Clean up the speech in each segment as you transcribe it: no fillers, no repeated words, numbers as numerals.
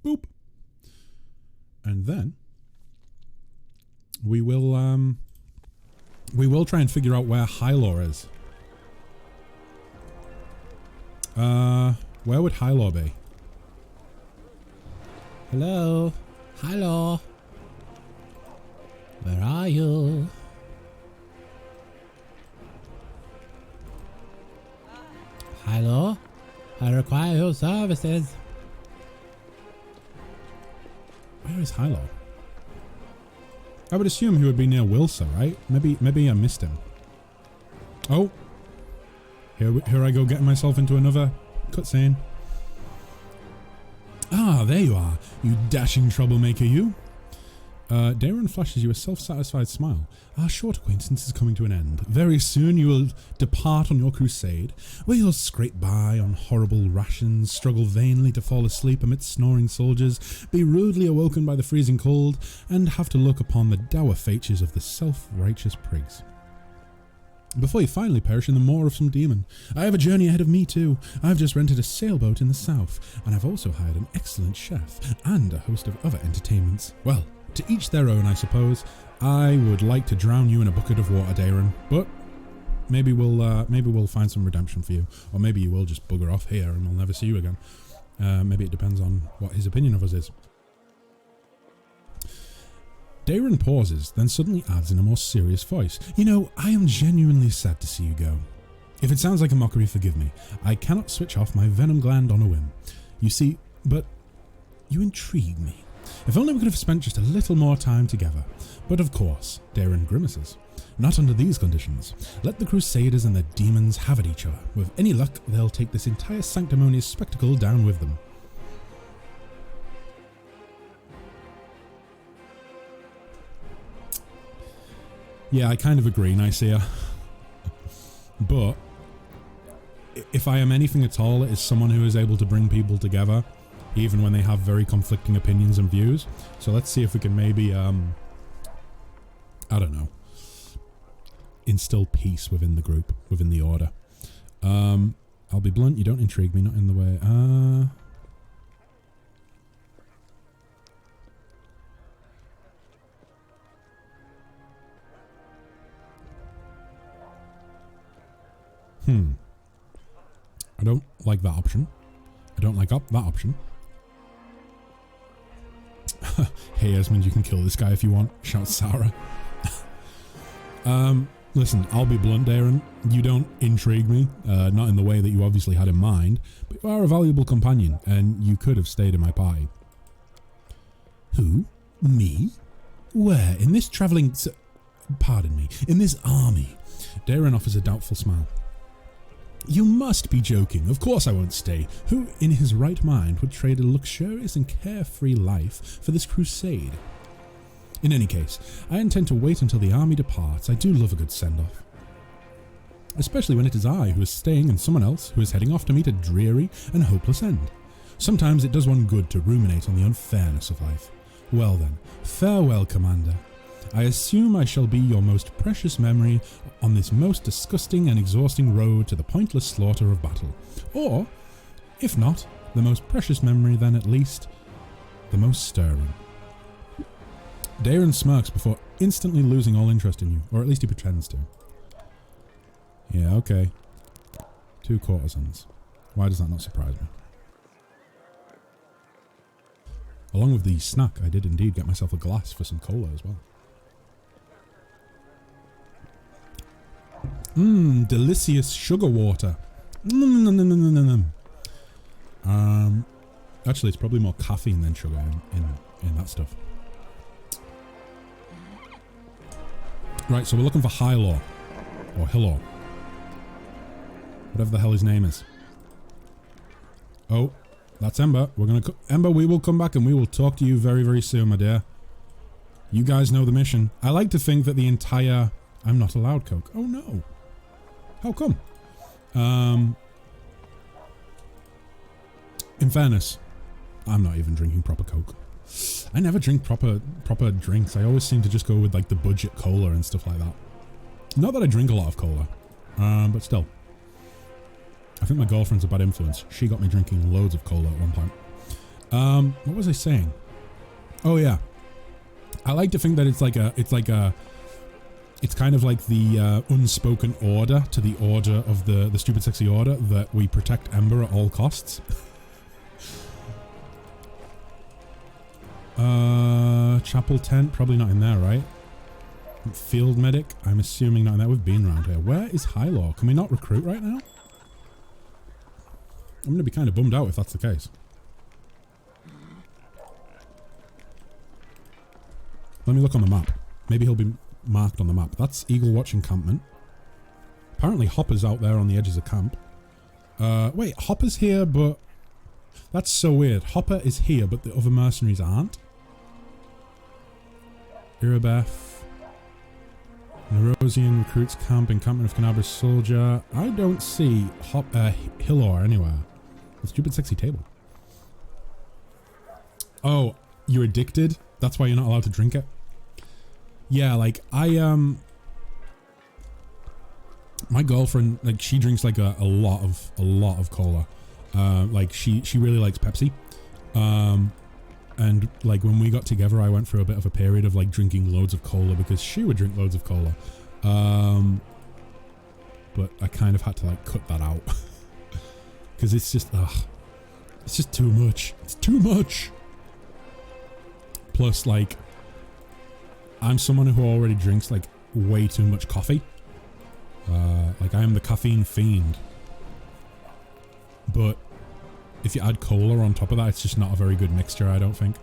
Boop. And then we will try and figure out where Hylor is. Where would Hylor be? Hello? Hylor? Where are you? Hylor? I require your services. Where is Hylor? I would assume he would be near Wilsa, right? Maybe I missed him. Oh. Here I go getting myself into another cutscene. Ah, there you are, you dashing troublemaker, you. Darren flashes you a self-satisfied smile. Our short acquaintance is coming to an end. Very soon you will depart on your crusade, where you'll scrape by on horrible rations, struggle vainly to fall asleep amidst snoring soldiers, be rudely awoken by the freezing cold, and have to look upon the dour features of the self-righteous prigs. Before you finally perish in the maw of some demon. I have a journey ahead of me too. I've just rented a sailboat in the south, and I've also hired an excellent chef and a host of other entertainments. Well, to each their own, I suppose. I would like to drown you in a bucket of water, Darren, but maybe we'll find some redemption for you, or maybe you will just bugger off here and we'll never see you again. Maybe it depends on what his opinion of us is. Darren pauses, then suddenly adds in a more serious voice. You know, I am genuinely sad to see you go. If it sounds like a mockery, forgive me. I cannot switch off my venom gland on a whim. You see, but you intrigue me. If only we could have spent just a little more time together. But of course, Darren grimaces. Not under these conditions. Let the Crusaders and their demons have at each other. With any luck, they'll take this entire sanctimonious spectacle down with them. Yeah, I kind of agree, Nicaea. But if I am anything at all, it is someone who is able to bring people together, even when they have very conflicting opinions and views. So let's see if we can maybe, I don't know, instill peace within the group, within the order. I'll be blunt, you don't intrigue me, not in the way. I don't like that option. I don't like that option. Hey Esmond, you can kill this guy if you want, shouts Sarah. Listen, I'll be blunt, Darren. You don't intrigue me, not in the way that you obviously had in mind, but you are a valuable companion, and you could have stayed in my party. Who? Me? Where? In this travelling... Pardon me. In this army? Darren offers a doubtful smile. You must be joking. Of course I won't stay. Who in his right mind would trade a luxurious and carefree life for this crusade? In any case, I intend to wait until the army departs. I do love a good send-off. Especially when it is I who is staying and someone else who is heading off to meet a dreary and hopeless end. Sometimes it does one good to ruminate on the unfairness of life. Well then, farewell, Commander. I assume I shall be your most precious memory on this most disgusting and exhausting road to the pointless slaughter of battle. Or, if not, the most precious memory, then at least the most stirring. Darren smirks before instantly losing all interest in you, or at least he pretends to. Yeah, okay. 2 courtesans. Why does that not surprise me? Along with the snack, I did indeed get myself a glass for some cola as well. Delicious sugar water. Actually, it's probably more caffeine than sugar in that stuff. Right, so we're looking for Hylor. Or Hylor. Whatever the hell his name is. Oh, that's Ember. Ember, we will come back and we will talk to you very, very soon, my dear. You guys know the mission. I like to think that the entire... I'm not allowed Coke. Oh no. How come? In fairness, I'm not even drinking proper Coke. I never drink proper drinks. I always seem to just go with like the budget cola and stuff like that. Not that I drink a lot of cola, but still. I think my girlfriend's a bad influence. She got me drinking loads of cola at one point. What was I saying? Oh yeah. I like to think that it's kind of like the unspoken order to the order of the Stupid Sexy Order, that we protect Ember at all costs. Chapel tent, probably not in there, right? Field medic, I'm assuming not in there. We've been around here. Where is Highlaw? Can we not recruit right now? I'm going to be kind of bummed out if that's the case. Let me look on the map. Maybe he'll be marked on the map. That's Eagle Watch encampment. Apparently Hopper's out there on the edges of camp. Wait, Hopper's here, but... That's so weird. Hopper is here, but the other mercenaries aren't. Irabeth. Nerosian recruits camp, encampment of Canabra's soldier. I don't see Hillor anywhere. The Stupid Sexy table. Oh, you're addicted? That's why you're not allowed to drink it? Yeah, like, my girlfriend, like, she drinks, like, a lot of cola. Like, she really likes Pepsi. And, like, when we got together, I went through a bit of a period of, like, drinking loads of cola because she would drink loads of cola. But I kind of had to, like, cut that out. Because it's just, it's just too much. It's too much! Plus, like, I'm someone who already drinks, like, way too much coffee. Like, I am the caffeine fiend. But if you add cola on top of that, it's just not a very good mixture, I don't think.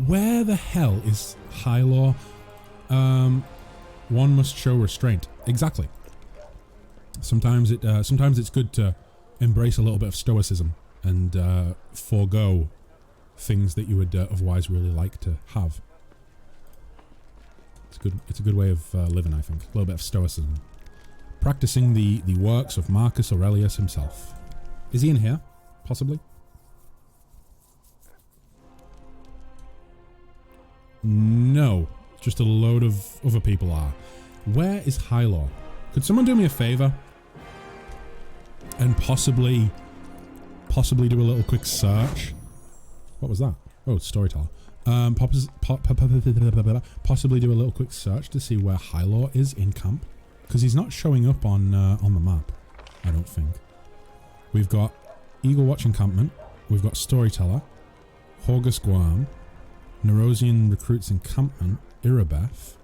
Where the hell is Highlaw? One must show restraint. Exactly. Sometimes it's good to embrace a little bit of stoicism and forego things that you would otherwise really like to have. It's a good way of living, I think. A little bit of stoicism. Practicing the works of Marcus Aurelius himself. Is he in here? Possibly? No. Just a load of other people are. Where is Highlaw? Could someone do me a favor? And possibly do a little quick search? What was that? Oh, storyteller. Possibly do a little quick search to see where Highlaw is in camp. Because he's not showing up on the map. I don't think. We've got Eagle Watch encampment. We've got storyteller. Horgus Guam. Nerosian recruits encampment. Irabeth.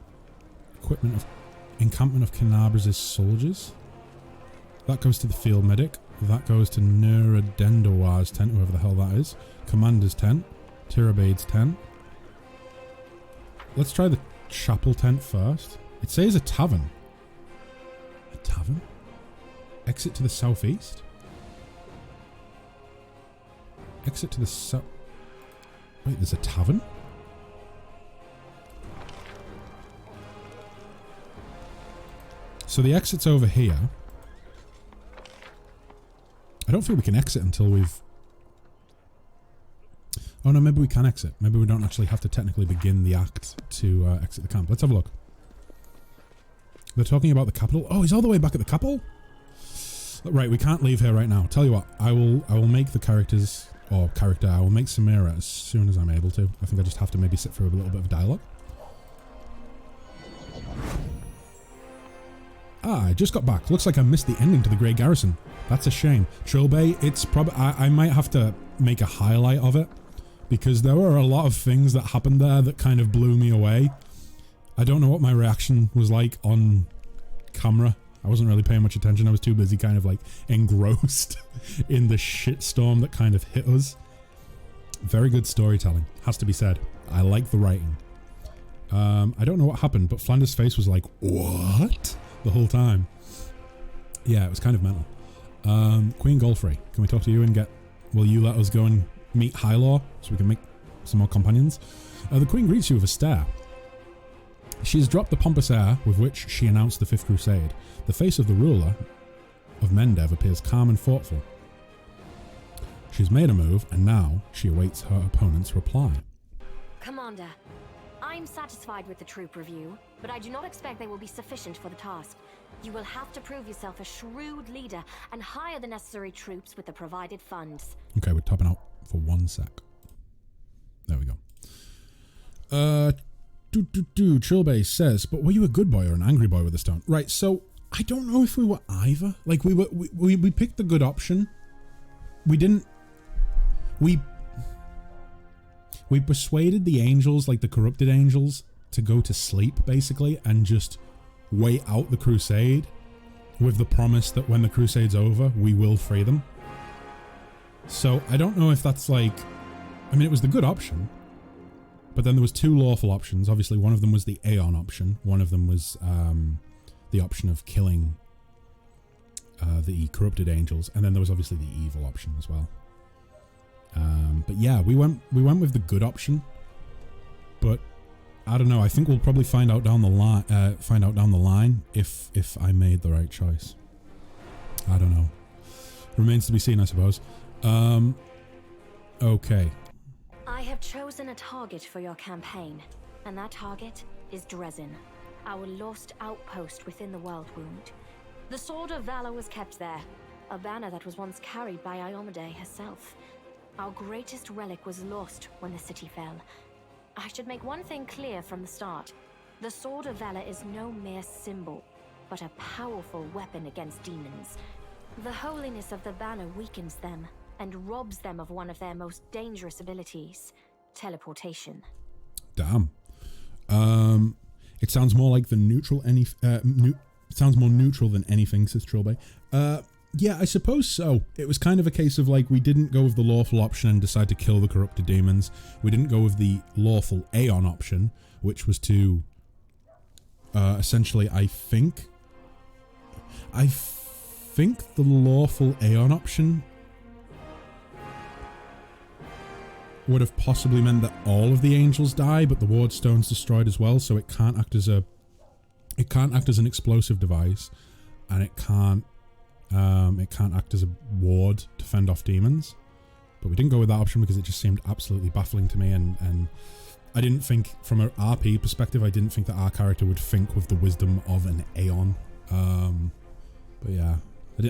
Encampment of Canabra's soldiers. That goes to the field medic. That goes to Nuradendowar's tent, whoever the hell that is. Commander's tent. Tirabade's tent. Let's try the chapel tent first. It says a tavern. A tavern? Exit to the southeast? Exit to the south... Wait, there's a tavern? So the exit's over here. I don't think we can exit until we've... Oh no, maybe we can exit. Maybe we don't actually have to technically begin the act to exit the camp. Let's have a look. They're talking about the capital. Oh, he's all the way back at the capital? Right, we can't leave here right now. Tell you what, I will make the characters... Or character, I will make Samira as soon as I'm able to. I think I just have to maybe sit through a little bit of dialogue. Ah, I just got back. Looks like I missed the ending to the Grey Garrison. That's a shame. Trilbay, it's probably... I might have to make a highlight of it. Because there were a lot of things that happened there that kind of blew me away. I don't know what my reaction was like on camera. I wasn't really paying much attention. I was too busy kind of like engrossed in the shitstorm that kind of hit us. Very good storytelling, has to be said. I like the writing. I don't know what happened, but Flanders' face was like, what? The whole time. Yeah, it was kind of mental. Queen Golfrey, can we talk to you and get... Will you let us go and meet Highlaw so we can make some more companions? The Queen greets you with a stare. She has dropped the pompous air with which she announced the Fifth Crusade. The face of the ruler of Mendev appears calm and thoughtful. She's made a move, and now she awaits her opponent's reply. Commander, I'm satisfied with the troop review, but I do not expect they will be sufficient for the task. You will have to prove yourself a shrewd leader and hire the necessary troops with the provided funds. Okay, we're topping out for 1 sec. Trillbase says, but were you a good boy or an angry boy with the stone? Right, so I don't know if we were either. Like we picked the good option. We didn't. We persuaded the angels, like the corrupted angels, to go to sleep basically and just wait out the crusade with the promise that when the crusade's over, we will free them. So I don't know if that's like, I mean, it was the good option, but then there was two lawful options. Obviously, one of them was the Aeon option. One of them was the option of killing the corrupted angels, and then there was obviously the evil option as well. But yeah, we went with the good option, but I don't know. I think we'll probably find out down the line. If I made the right choice. I don't know. Remains to be seen, I suppose. Okay. I have chosen a target for your campaign, and that target is Dresden, our lost outpost within the World Wound. The Sword of Valor was kept there, a banner that was once carried by Iomade herself. Our greatest relic was lost when the city fell. I should make one thing clear from the start. The Sword of Valor is no mere symbol, but a powerful weapon against demons. The holiness of the banner weakens them and robs them of one of their most dangerous abilities, teleportation. Damn. It sounds more like the neutral it sounds more neutral than anything, says Trilbay. Yeah, I suppose so. It was kind of a case of like, we didn't go with the lawful option and decide to kill the corrupted demons. We didn't go with the lawful Aeon option, which was to essentially, I think the lawful Aeon option would have possibly meant that all of the angels die, but the ward stone's destroyed as well, so it can't act as an explosive device, and it can't act as a ward to fend off demons. But we didn't go with that option because it just seemed absolutely baffling to me, and I didn't think, from an RP perspective, I didn't think that our character would think with the wisdom of an Aeon. But yeah,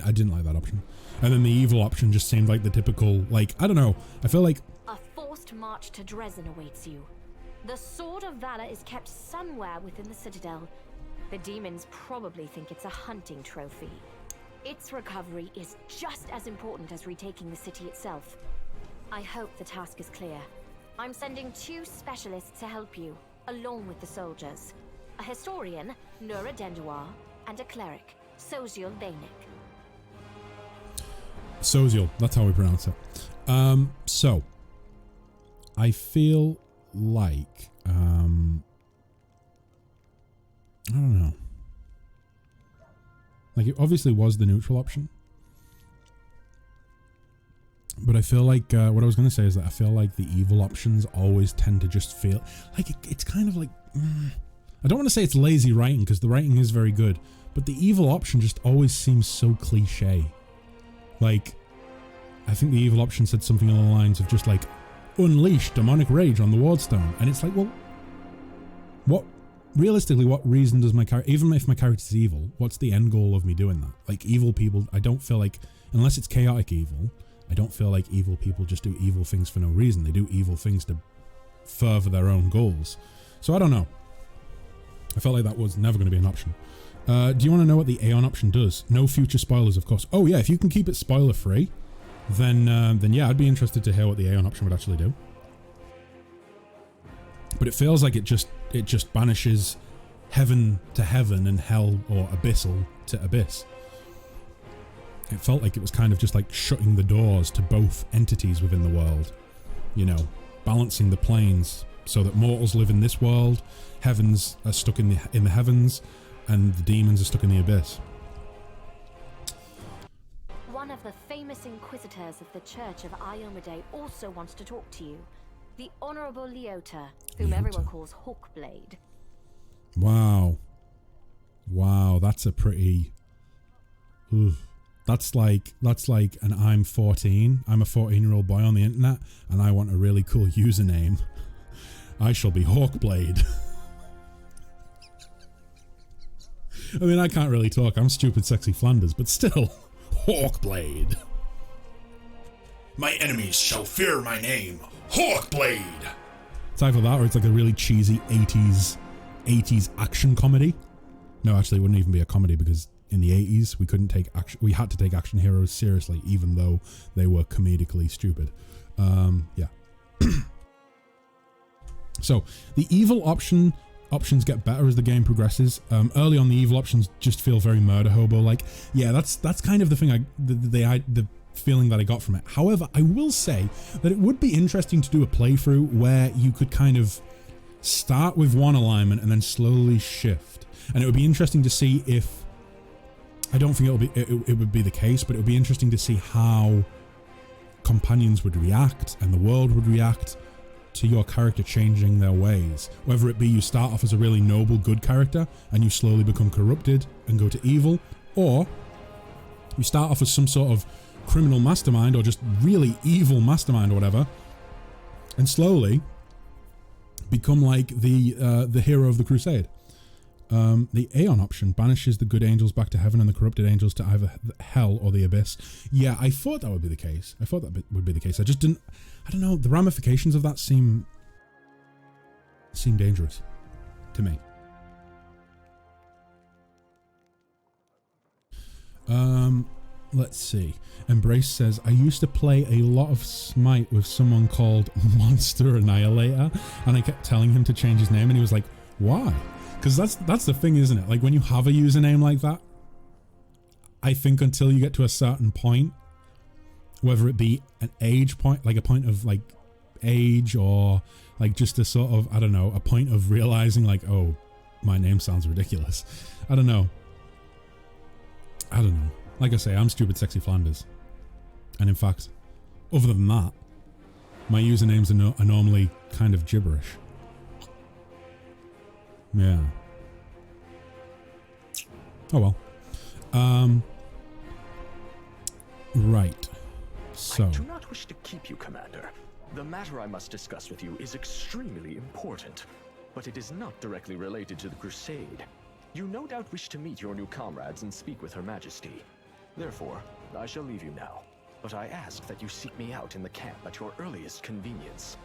I didn't like that option. And then the evil option just seemed like the typical, like, I don't know, I feel like... A forced march to Dresden awaits you. The Sword of Valor is kept somewhere within the Citadel. The demons probably think it's a hunting trophy. Its recovery is just as important as retaking the city itself. I hope the task is clear. I'm sending 2 specialists to help you, along with the soldiers. A historian, Nura Denduar, and a cleric, Soziel Bainik. Soziel, that's how we pronounce it. So, I feel like, I don't know. Like, it obviously was the neutral option. But I feel like, what I was going to say is that I feel like the evil options always tend to just feel like it's kind of like, I don't want to say it's lazy writing, because the writing is very good, but the evil option just always seems so cliche. Like, I think the evil option said something along the lines of just like, unleash demonic rage on the wardstone. And it's like, well, realistically, what reason does my character, even if my character's evil, what's the end goal of me doing that? Like, evil people, I don't feel like, unless it's chaotic evil, I don't feel like evil people just do evil things for no reason. They do evil things to further their own goals. So I don't know. I felt like that was never going to be an option. Do you want to know what the Aeon option does? No future spoilers, of course. Oh yeah, if you can keep it spoiler free, then yeah, I'd be interested to hear what the Aeon option would actually do. But it feels like it just banishes heaven to heaven and hell or abyssal to abyss. It felt like it was kind of just like shutting the doors to both entities within the world. You know, balancing the planes so that mortals live in this world, heavens are stuck in the heavens, and the demons are stuck in the abyss. One of the famous inquisitors of the Church of Iomade also wants to talk to you. The Honorable Leota, whom everyone calls Hawkblade. Wow. Wow, that's a pretty... That's like an I'm 14. I'm a 14-year-old boy on the internet, and I want a really cool username. I shall be Hawkblade. I mean, I can't really talk. I'm stupid, sexy Flanders, but still, Hawkblade. My enemies shall fear my name, Hawkblade. It's either that or it's like a really cheesy 80s action comedy. No, actually, it wouldn't even be a comedy because in the 80s we had to take action heroes seriously, even though they were comedically stupid. Yeah. So the evil options get better as the game progresses. Early on, the evil options just feel very murder hobo like. Yeah, that's kind of the thing the feeling that I got from it. However, I will say that it would be interesting to do a playthrough where you could kind of start with one alignment and then slowly shift. And it would be interesting to see if, I don't think it would be the case, but it would be interesting to see how companions would react and the world would react to your character changing their ways. Whether it be you start off as a really noble, good character and you slowly become corrupted and go to evil, or you start off as some sort of criminal mastermind or just really evil mastermind or whatever, and slowly become like the hero of the crusade. The Aeon option banishes the good angels back to heaven and the corrupted angels to either hell or the abyss. Yeah, I thought that would be the case. I don't know, the ramifications of that seem dangerous to me. Let's see. Embrace says, I used to play a lot of Smite with someone called Monster Annihilator, and I kept telling him to change his name, and he was like, why? Because that's the thing, isn't it? Like, when you have a username like that, I think until you get to a certain point, whether it be an age point, like a point of like age, or like just a sort of, I don't know, a point of realizing like, oh, my name sounds ridiculous. I don't know. Like I say, I'm Stupid Sexy Flanders. And in fact, other than that, my usernames are normally kind of gibberish. Yeah. Oh well. Right. So. I do not wish to keep you, Commander. The matter I must discuss with you is extremely important, but it is not directly related to the Crusade. You no doubt wish to meet your new comrades and speak with Her Majesty. Therefore, I shall leave you now, but I ask that you seek me out in the camp at your earliest convenience.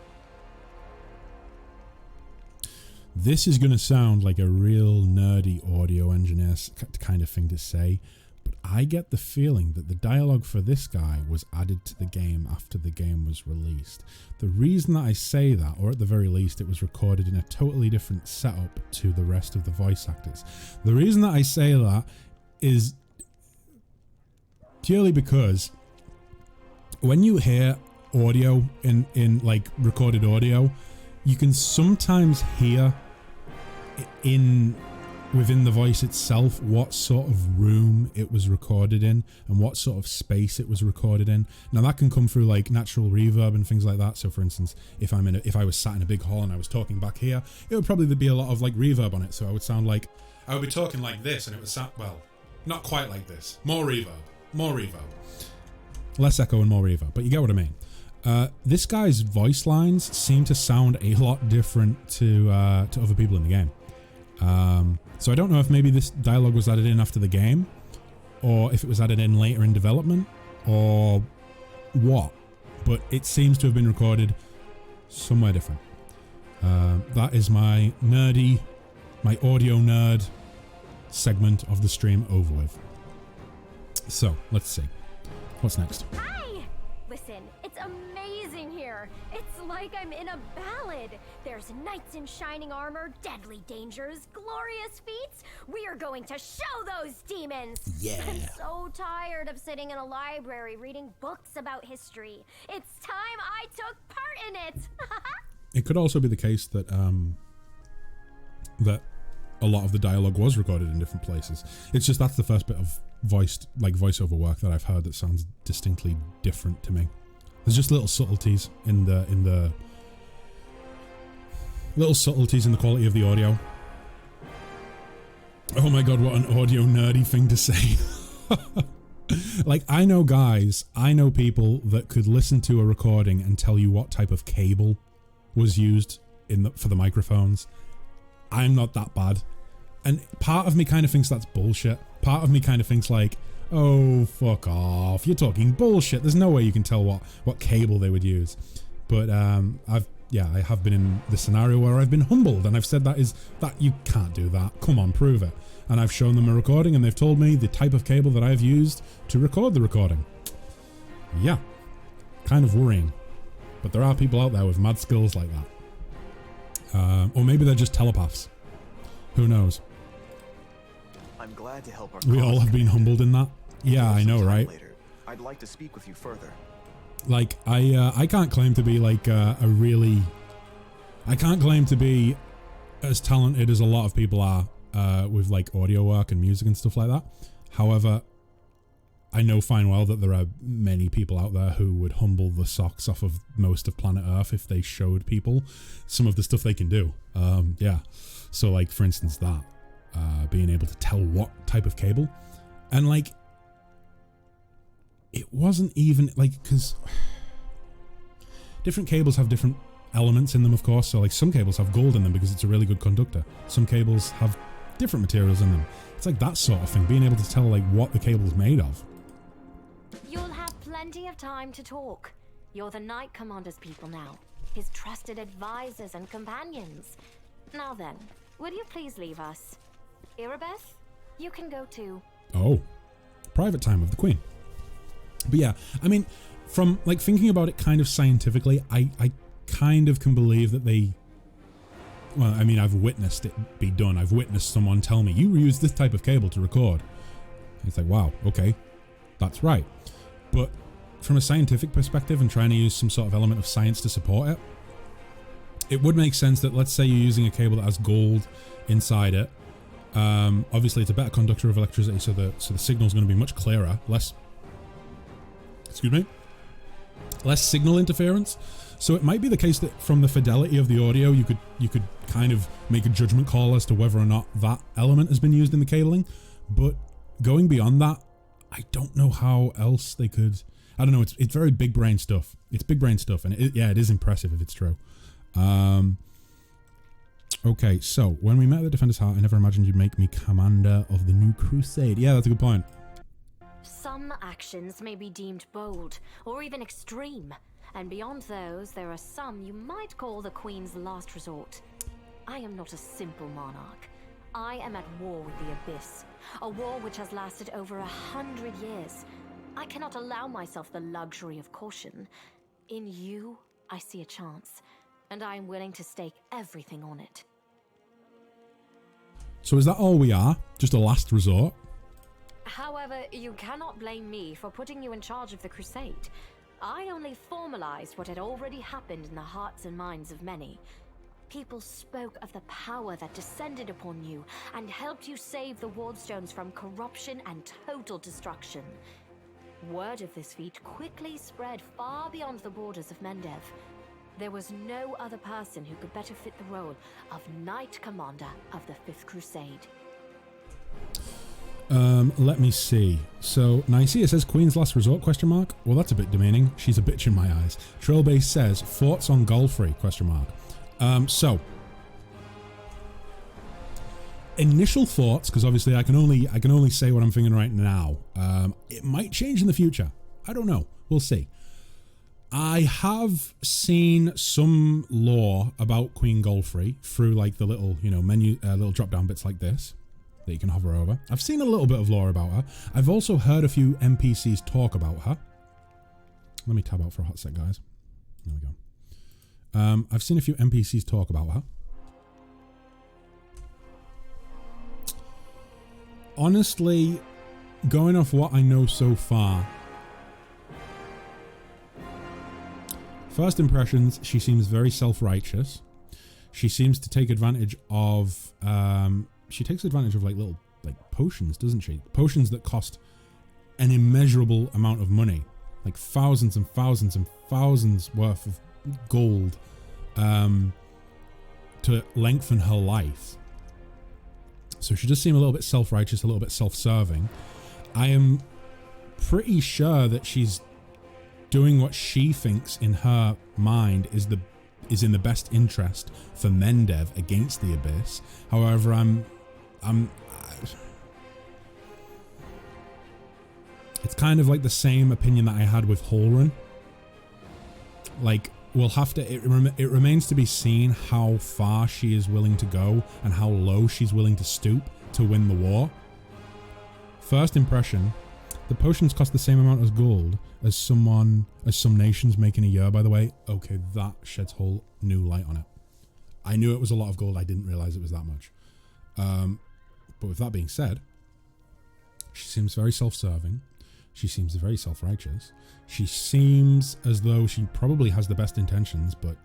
This is going to sound like a real nerdy audio engineer kind of thing to say, but I get the feeling that the dialogue for this guy was added to the game after the game was released. The reason that I say that, or at the very least it was recorded in a totally different setup to the rest of the voice actors. The reason that I say that is purely because when you hear audio in like recorded audio, you can sometimes hear within the voice itself what sort of room it was recorded in and what sort of space it was recorded in. Now that can come through like natural reverb and things like that. So for instance, if I was sat in a big hall and I was talking back here, it would probably be a lot of like reverb on it. So I would sound like I would be talking like this, and it would sound, well, not quite like this. More reverb, less echo and more reverb, but you get what I mean. This guy's voice lines seem to sound a lot different to other people in the game. So I don't know if maybe this dialogue was added in after the game, or if it was added in later in development, or what, but it seems to have been recorded somewhere different. That is my audio nerd segment of the stream over with. So, let's see. What's next? Hi! Listen, it's amazing here. It's like I'm in a ballad. There's knights in shining armor, deadly dangers, glorious feats. We are going to show those demons. Yeah. I'm so tired of sitting in a library reading books about history. It's time I took part in it. It could also be the case that that a lot of the dialogue was recorded in different places. It's just that's the first bit of voiceover work that I've heard that sounds distinctly different to me. There's just little subtleties in the quality of the audio. Oh my god, what an audio nerdy thing to say. Like, I know people that could listen to a recording and tell you what type of cable was used for the microphones. I'm not that bad. And part of me kind of thinks that's bullshit. Part of me kind of thinks like, oh, fuck off. You're talking bullshit. There's no way you can tell what cable they would use. But I've yeah, I have been in the scenario where I've been humbled, and I've said that you can't do that. Come on, prove it. And I've shown them a recording, and they've told me the type of cable that I've used to record the recording. Yeah, kind of worrying. But there are people out there with mad skills like that. Or maybe they're just telepaths. Who knows? I'm glad to help our We all have been humbled in that. Yeah, I know, right? Later, I'd like to speak with you further. Like, I can't claim to be like I can't claim to be as talented as a lot of people are with like audio work and music and stuff like that. However, I know fine well that there are many people out there who would humble the socks off of most of planet Earth if they showed people some of the stuff they can do. Yeah. So like, for instance, that being able to tell what type of cable, and like, it wasn't even like, because different cables have different elements in them, of course. So like, some cables have gold in them because it's a really good conductor. Some cables have different materials in them. It's like that sort of thing, being able to tell like what the cable's made of. You'll have plenty of time to talk. You're the Knight Commander's people now, his trusted advisors and companions. Now then, will you please leave us? Irabeth, you can go too. Oh, private time of the Queen. But yeah, I mean, from like thinking about it kind of scientifically, I kind of can believe that they, well, I mean, I've witnessed it be done. I've witnessed someone tell me, you use this type of cable to record. It's like, wow, okay, that's right. But from a scientific perspective and trying to use some sort of element of science to support it, it would make sense that, let's say you're using a cable that has gold inside it. Obviously it's a better conductor of electricity, so the signal's going to be much clearer, less signal interference. So it might be the case that from the fidelity of the audio, you could kind of make a judgment call as to whether or not that element has been used in the cabling. But going beyond that, I don't know how else they could. I don't know. It's very big brain stuff. It's big brain stuff, and it is impressive if it's true. Okay, so when we met at the Defender's Heart, I never imagined you'd make me commander of the new crusade. Yeah, that's a good point. Some actions may be deemed bold or even extreme, and beyond those, there are some you might call the Queen's last resort. I am not a simple monarch. I am at war with the Abyss, a war which has lasted over 100 years. I cannot allow myself the luxury of caution. In you, I see a chance, and I am willing to stake everything on it. So is that all we are? Just a last resort? However, you cannot blame me for putting you in charge of the crusade. I only formalized what had already happened in the hearts and minds of many. People spoke of the power that descended upon you and helped you save the Wardstones from corruption and total destruction. Word of this feat quickly spread far beyond the borders of Mendev. There was no other person who could better fit the role of Knight Commander of the Fifth Crusade. Let me see. So, Nicaea says Queen's last resort, question mark? Well, that's a bit demeaning. She's a bitch in my eyes. Trailbase says, thoughts on Golfrey, question mark. So, initial thoughts, because obviously I can only say what I'm thinking right now. It might change in the future. I don't know. We'll see. I have seen some lore about Queen Golfrey through like the little, menu, little drop down bits like this that you can hover over. I've seen a little bit of lore about her. I've also heard a few NPCs talk about her. Let me tab out for a hot sec, guys. There we go. I've seen a few NPCs talk about her. Honestly, going off what I know so far, first impressions, she seems very self-righteous. She seems to take advantage of she takes advantage of like little potions, doesn't she? Potions that cost an immeasurable amount of money, like thousands and thousands and thousands worth of gold, to lengthen her life. So she does seem a little bit self-righteous, a little bit self-serving. I am pretty sure that she's doing what she thinks in her mind is in the best interest for Mendev against the Abyss. However, it's kind of like the same opinion that I had with Holrun. Like, we'll have to, it remains to be seen how far she is willing to go and how low she's willing to stoop to win the war. First impression, the potions cost the same amount as gold as some nations make in a year, by the way. Okay, that sheds whole new light on it. I knew it was a lot of gold. I didn't realize it was that much. But with that being said, she seems very self-serving. She seems very self-righteous. She seems as though she probably has the best intentions, but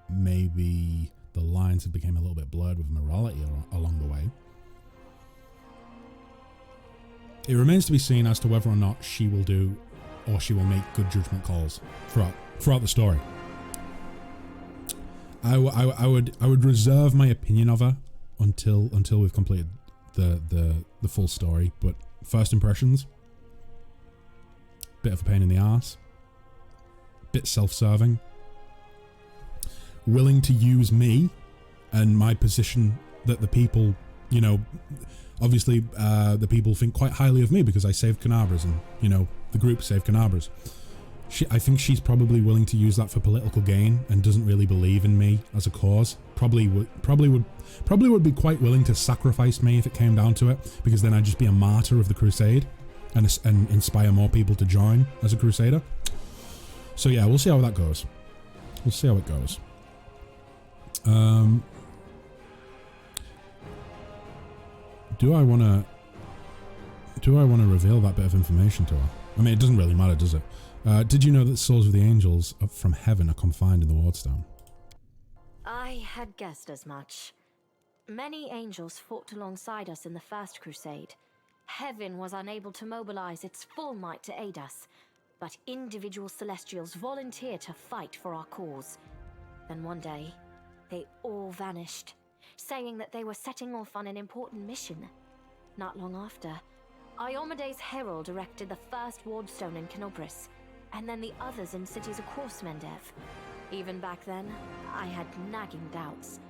maybe the lines have become a little bit blurred with morality along the way. It remains to be seen as to whether or not she will do or she will make good judgment calls throughout the story. I would reserve my opinion of her until we've completed the full story. But first impressions, bit of a pain in the ass, bit self-serving, willing to use me and my position that the people, you know, obviously the people think quite highly of me because I saved Canabras and, you know, the group saved Canabras. I think she's probably willing to use that for political gain and doesn't really believe in me as a cause. Probably would be quite willing to sacrifice me if it came down to it, because then I'd just be a martyr of the crusade and inspire more people to join as a crusader. So yeah, we'll see how that goes. We'll see how it goes. Do I want to reveal that bit of information to her? I mean, it doesn't really matter, does it? Did you know that souls of the angels from heaven are confined in the Wardstone? I had guessed as much. Many angels fought alongside us in the First Crusade. Heaven was unable to mobilize its full might to aid us, but individual celestials volunteered to fight for our cause. Then one day, they all vanished, saying that they were setting off on an important mission. Not long after, Iomede's herald erected the first wardstone in Canobris, and then the others in cities across Mendev. Even back then, I had nagging doubts,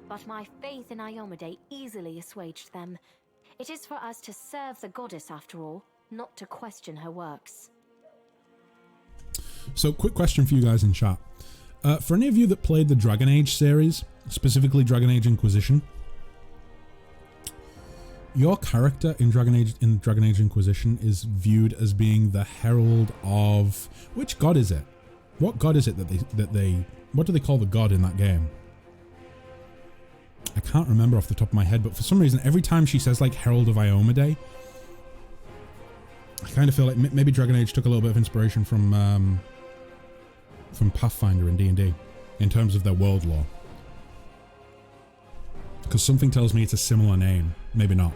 but my faith in Iomede easily assuaged them. It is for us to serve the goddess after all, not to question her works. So, quick question for you guys in chat. For any of you that played the Dragon Age series, specifically Dragon Age Inquisition, your character in Dragon Age Inquisition is viewed as being the herald of... Which god is it? What god is it that they what do they call the god in that game? I can't remember off the top of my head, but for some reason, every time she says like Herald of Iomede, I kind of feel like maybe Dragon Age took a little bit of inspiration from Pathfinder and D&D in terms of their world lore. Because something tells me it's a similar name. Maybe not.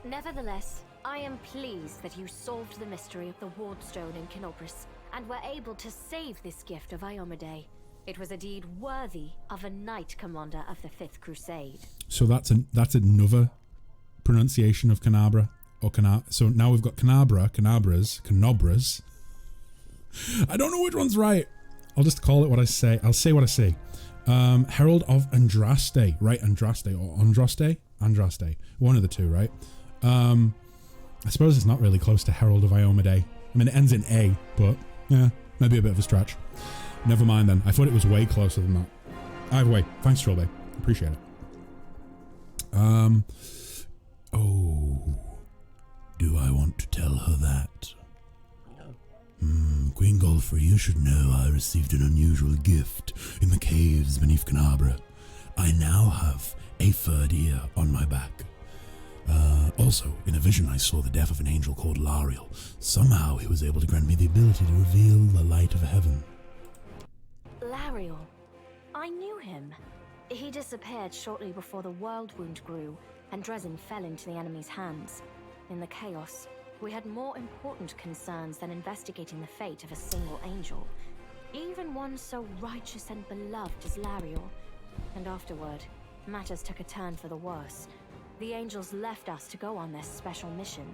Nevertheless, I am pleased that you solved the mystery of the Wardstone in Canobris and were able to save this gift of Iomede. It was a deed worthy of a knight commander of the Fifth Crusade. So that's another pronunciation of Canabra or So now we've got Canobras. I don't know which one's right. I'll just call it what I say. I'll say what I say. Herald of Andraste, right? Andraste or Andraste. One of the two, right? I suppose it's not really close to Herald of Iomede. I mean, it ends in A, but yeah, maybe a bit of a stretch. Never mind then. I thought it was way closer than that. Either way, thanks, Trollbay. Appreciate it. Do I want to tell her that? Queen Golfrey, you should know I received an unusual gift in the caves beneath Canabra. I now have a third ear on my back. Also, in a vision I saw the death of an angel called Lariel. Somehow he was able to grant me the ability to reveal the light of heaven. Lariel. I knew him. He disappeared shortly before the world wound grew, and Dresden fell into the enemy's hands. In the chaos, we had more important concerns than investigating the fate of a single angel, even one so righteous and beloved as Lariel. And afterward, matters took a turn for the worse. The angels left us to go on their special mission.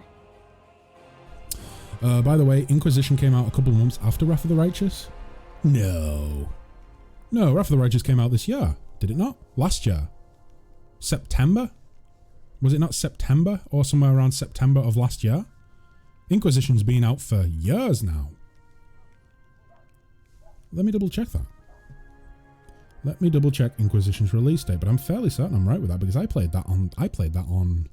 By the way, Inquisition came out a couple of months after Wrath of the Righteous? No, Wrath of the Righteous came out this year, did it not? Last year? September? Was it not September or somewhere around September of last year? Inquisition's been out for years now. Let me double check that. Let me double check Inquisition's release date, but I'm fairly certain I'm right with that because I played that on.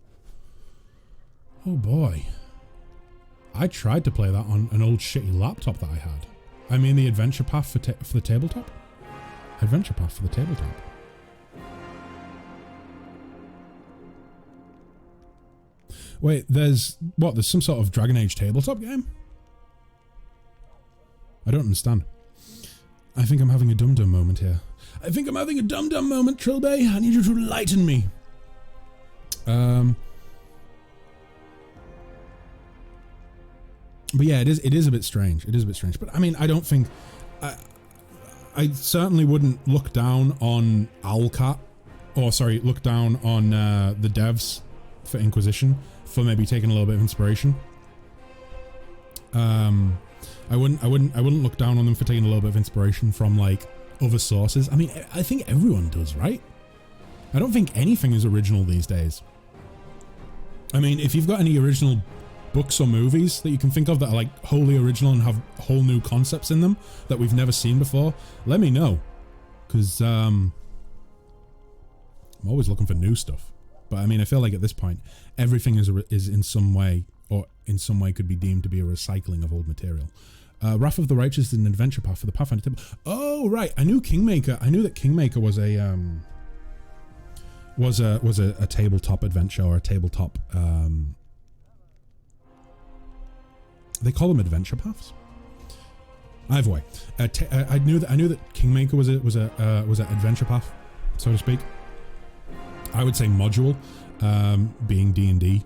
Oh boy. I tried to play that on an old shitty laptop that I had. I mean the adventure path for the tabletop. Adventure path for the tabletop. Wait, there's some sort of Dragon Age tabletop game? I don't understand. I think I'm having a dum-dum moment here. I think I'm having a dum-dum moment, Trilbay. I need you to enlighten me. But yeah, it is a bit strange. It is a bit strange. But I mean, I don't think... I certainly wouldn't look down on Owlcat. Or, sorry, look down on the devs for Inquisition for maybe taking a little bit of inspiration. I wouldn't look down on them for taking a little bit of inspiration from, like, other sources. I mean, I think everyone does, right? I don't think anything is original these days. I mean, if you've got any original books or movies that you can think of that are like wholly original and have whole new concepts in them that we've never seen before, let me know. Because I'm always looking for new stuff. But I mean, I feel like at this point, everything is in some way, or in some way could be deemed to be a recycling of old material. Wrath of the Righteous is an adventure path for the Pathfinder table. Oh, right. I knew Kingmaker. I knew that Kingmaker was a tabletop adventure or a tabletop. They call them adventure paths. Either way, I knew that Kingmaker was an adventure path, so to speak. I would say module, being D&D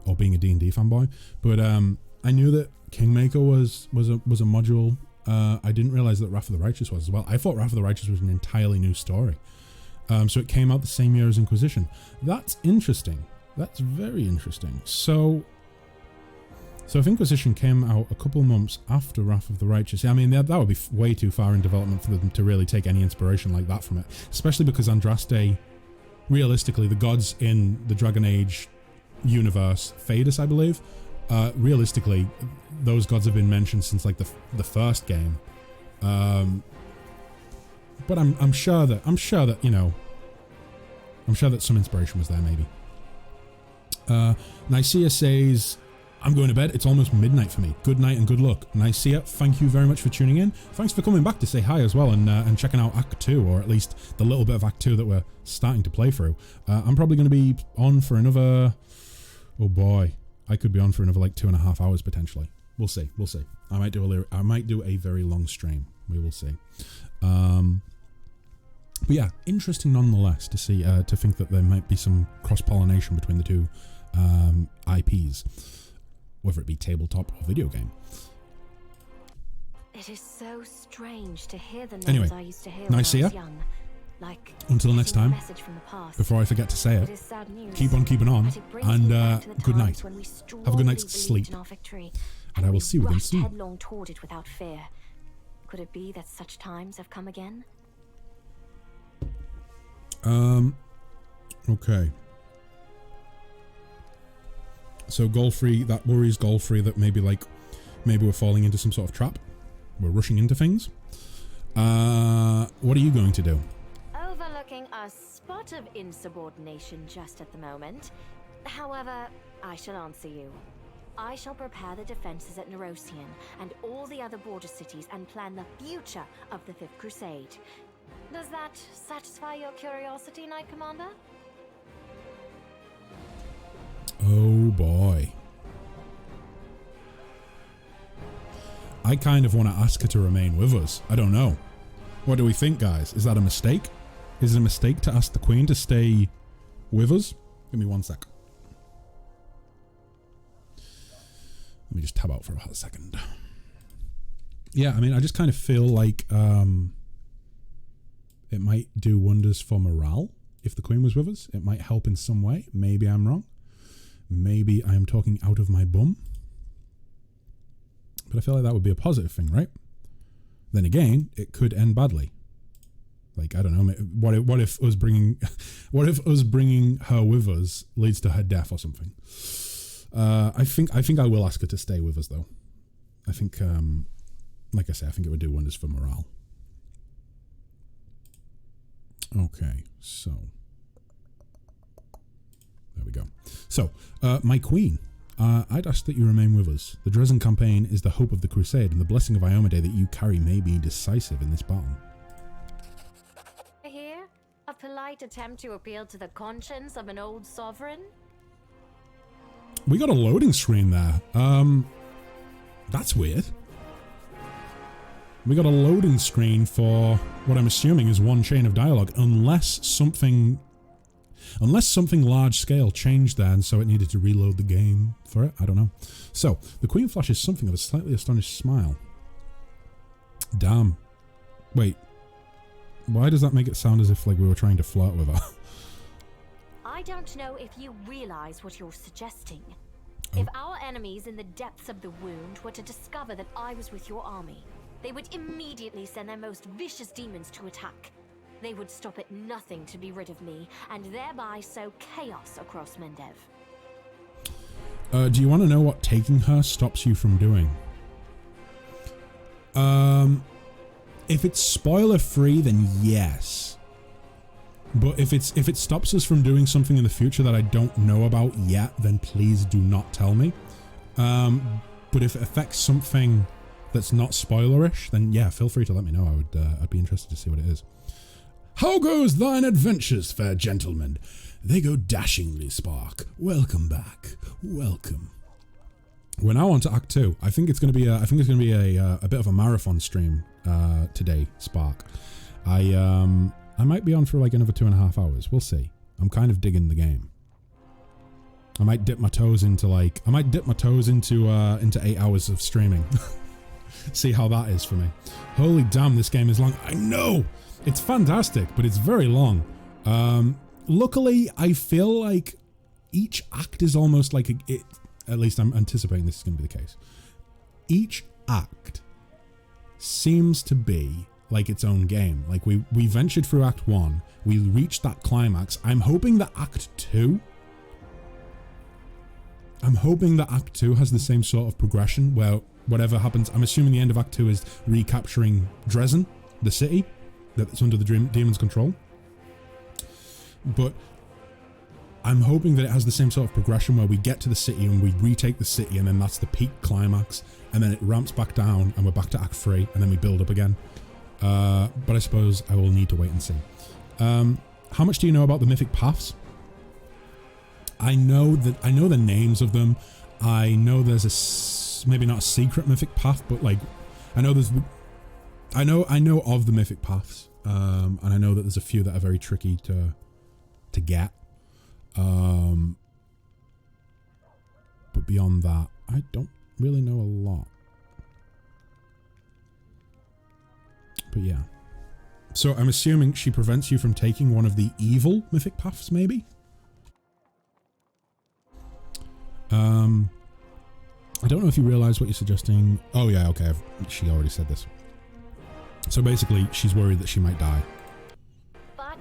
or being a D&D fanboy, but I knew that Kingmaker was a module. I didn't realize that Wrath of the Righteous was as well. I thought Wrath of the Righteous was an entirely new story. So it came out the same year as Inquisition. That's interesting. That's very interesting. So if Inquisition came out a couple months after Wrath of the Righteous, I mean, that would be way too far in development for them to really take any inspiration like that from it. Especially because Andraste, realistically, the gods in the Dragon Age universe, Fadus, I believe, realistically, those gods have been mentioned since like the first game. But I'm sure that you know, I'm sure that some inspiration was there maybe. Nicaea says, I'm going to bed. It's almost midnight for me. Good night and good luck. Nicaea, thank you very much for tuning in. Thanks for coming back to say hi as well and checking out Act 2, or at least the little bit of Act 2 that we're starting to play through. I'm probably going to be on for another... Oh boy. I could be on for another like 2.5 hours potentially. We'll see. We'll see. I might do a very long stream. We will see. But yeah, interesting nonetheless to see, to think that there might be some cross-pollination between the two IPs. Whether it be tabletop or video game. It is so strange to hear the names I used to hear when I was young. Like, until next time, before I forget to say it, keep on keeping on, and good night. Have a good night's sleep, and I will see you again soon. Headlong toward it without fear. Could it be that such times have come again? Okay. So Golfrey, that worries Golfrey that maybe we're falling into some sort of trap. We're rushing into things. What are you going to do? Overlooking a spot of insubordination just at the moment. However, I shall answer you. I shall prepare the defenses at Nerosian and all the other border cities and plan the future of the Fifth Crusade. Does that satisfy your curiosity, Knight Commander? Oh boy. I kind of want to ask her to remain with us. I don't know. What do we think, guys? Is that a mistake? Is it a mistake to ask the Queen to stay with us? Give me 1 sec. Let me just tab out for a hot second. Yeah, I mean, I just kind of feel like it might do wonders for morale if the Queen was with us. It might help in some way. Maybe I'm wrong. Maybe I am talking out of my bum. But I feel like that would be a positive thing, right? Then again, it could end badly. Like, I don't know. What if us bringing her with us leads to her death or something? I think I will ask her to stay with us though. I think, like I say, I think it would do wonders for morale. Okay, so there we go. So, my queen, I'd ask that you remain with us. The Dresden campaign is the hope of the crusade, and the blessing of Iomade that you carry may be decisive in this battle. Here, a polite attempt to appeal to the conscience of an old sovereign. We got a loading screen there. That's weird. We got a loading screen for what I'm assuming is one chain of dialogue, unless something large scale changed there, and so it needed to reload the game for it. I don't know. So the Queen flashes something of a slightly astonished smile. Damn. Wait. Why does that make it sound as if like we were trying to flirt with her? I don't know if you realize what you're suggesting. If our enemies in the depths of the wound were to discover that I was with your army, they would immediately send their most vicious demons to attack. They would stop at nothing to be rid of me, and thereby sow chaos across Mendev. Do you want to know what taking her stops you from doing? If it's spoiler free, then yes. But if it stops us from doing something in the future that I don't know about yet, then please do not tell me. But if it affects something that's not spoilerish, then yeah, feel free to let me know. I'd be interested to see what it is. How goes thine adventures, fair gentleman? They go dashingly, Spark. Welcome back. Welcome. We're now on to Act 2. I think it's going to be a bit of a marathon stream today, Spark. I might be on for like another 2.5 hours. We'll see. I'm kind of digging the game. I might dip my toes into 8 hours of streaming. See how that is for me. Holy damn, this game is long. I know! It's fantastic, but it's very long. Luckily, I feel like each act is almost like at least I'm anticipating this is going to be the case. Each act seems to be like its own game. Like we ventured through Act 1, we reached that climax. I'm hoping that Act 2 has the same sort of progression where whatever happens, I'm assuming the end of Act 2 is recapturing Dresden, the city that's under the demon's control. But I'm hoping that it has the same sort of progression where we get to the city and we retake the city, and then that's the peak climax, and then it ramps back down and we're back to Act 3, and then we build up again. But I suppose I will need to wait and see. How much do you know about the mythic paths? I know the names of them. I know there's maybe not a secret mythic path, but like I know of the mythic paths, and I know that there's a few that are very tricky to get. But beyond that, I don't really know a lot. But yeah. So I'm assuming she prevents you from taking one of the evil mythic paths, maybe? I don't know if you realize what you're suggesting. Oh yeah, okay, she already said this. So basically, she's worried that she might die. But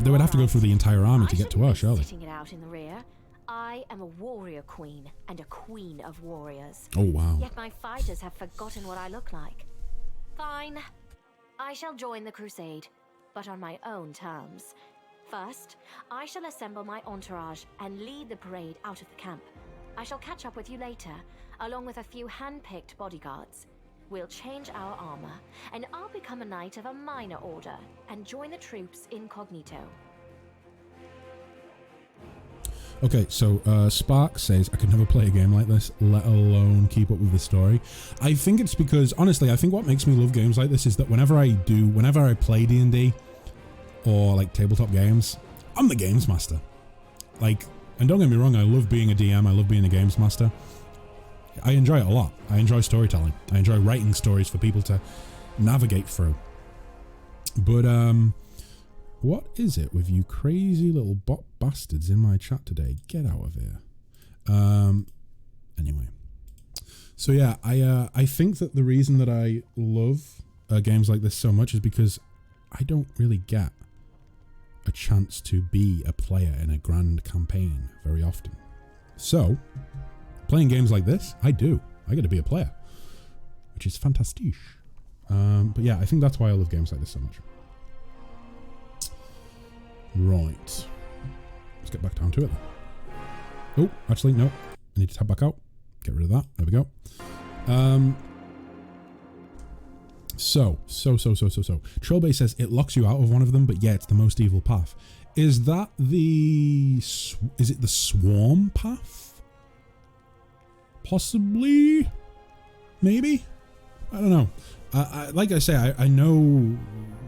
they would have to go through the entire army to get to her, surely. Sitting it out in the rear. I am a warrior queen and a queen of warriors. Oh wow. Yet my fighters have forgotten what I look like. Fine. I shall join the crusade, but on my own terms. First, I shall assemble my entourage and lead the parade out of the camp. I shall catch up with you later, along with a few hand-picked bodyguards. We'll change our armor, and I'll become a knight of a minor order and join the troops incognito. Okay, so Spark says, I could never play a game like this, let alone keep up with the story. I think it's because, honestly, I think what makes me love games like this is that whenever I play D&D or like tabletop games, I'm the games master. Like, and don't get me wrong, I love being a DM, I love being a games master. I enjoy it a lot. I enjoy storytelling. I enjoy writing stories for people to navigate through. But, what is it with you crazy little bot bastards in my chat today? Get out of here. Anyway. So yeah, I think that the reason that I love games like this so much is because I don't really get a chance to be a player in a grand campaign very often. So, playing games like this, I do. I get to be a player, which is fantastic. But yeah, I think that's why I love games like this so much. Right. Let's get back down to it then. Oh, actually, no. I need to tab back out. Get rid of that. There we go. So. Trollbay says it locks you out of one of them, but yeah, it's the most evil path. Is that the... Is it the swarm path? Possibly? Maybe? I don't know. Like I say, I know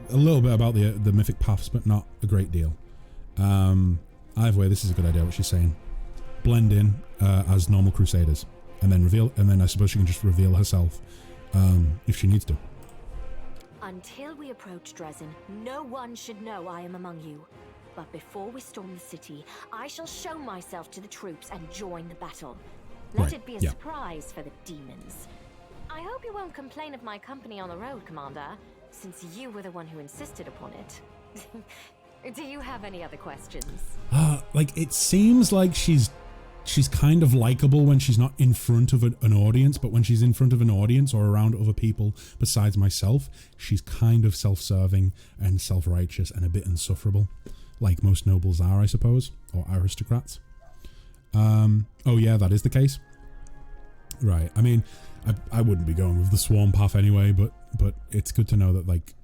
a little bit about the mythic paths, but not a great deal. Either way, this is a good idea, what she's saying. Blend in as normal crusaders, and then I suppose she can just reveal herself if she needs to. Until we approach Dresden, no one should know I am among you. But before we storm the city, I shall show myself to the troops and join the battle. Let it be a surprise for the demons. I hope you won't complain of my company on the road, Commander, since you were the one who insisted upon it. Do you have any other questions? Like, it seems like she's kind of likable when she's not in front of an audience, but when she's in front of an audience or around other people besides myself, she's kind of self-serving and self-righteous and a bit insufferable, like most nobles are, I suppose, or aristocrats. Oh yeah, that is the case. Right. I mean, I wouldn't be going with the swarm path anyway, but it's good to know that, like,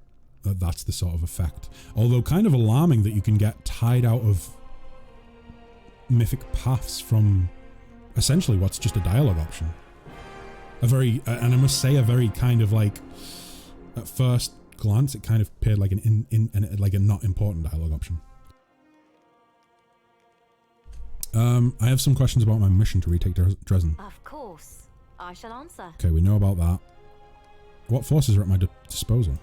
that's the sort of effect. Although kind of alarming that you can get tied out of mythic paths from essentially what's just a dialogue option. And I must say, a very kind of, like, at first glance, it kind of appeared like like a not important dialogue option. I have some questions about my mission to retake Dresden. Of course. I shall answer. Okay, we know about that. What forces are at my disposal?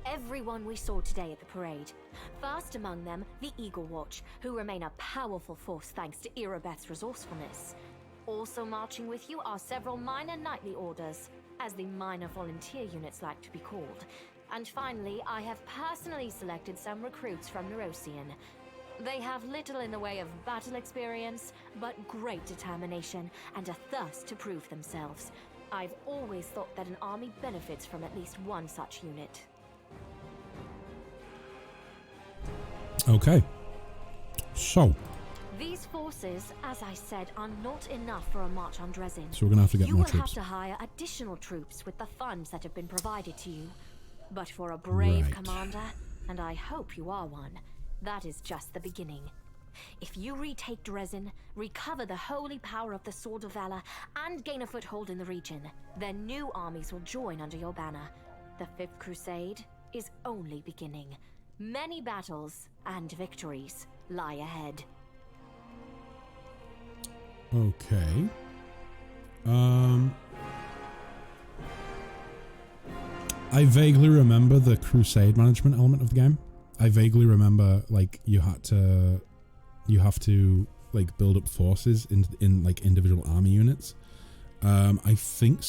Everyone we saw today at the parade. First among them, the Eagle Watch, who remain a powerful force thanks to Irabeth's resourcefulness. Also marching with you are several minor knightly orders, as the minor volunteer units like to be called. And finally, I have personally selected some recruits from Neurosian. They have little in the way of battle experience, but great determination and a thirst to prove themselves. I've always thought that an army benefits from at least one such unit. Okay. So. These forces, as I said, are not enough for a march on Dresden. So we're going to have to get more troops. You will have to hire additional troops with the funds that have been provided to you. But for a brave commander, and I hope you are one, that is just the beginning. If you retake Dresden, recover the holy power of the Sword of Valor, and gain a foothold in the region, then new armies will join under your banner. The Fifth Crusade is only beginning. Many battles and victories lie ahead. Okay. I vaguely remember the crusade management element of the game. I vaguely remember, like, you have to like build up forces in like individual army units. I think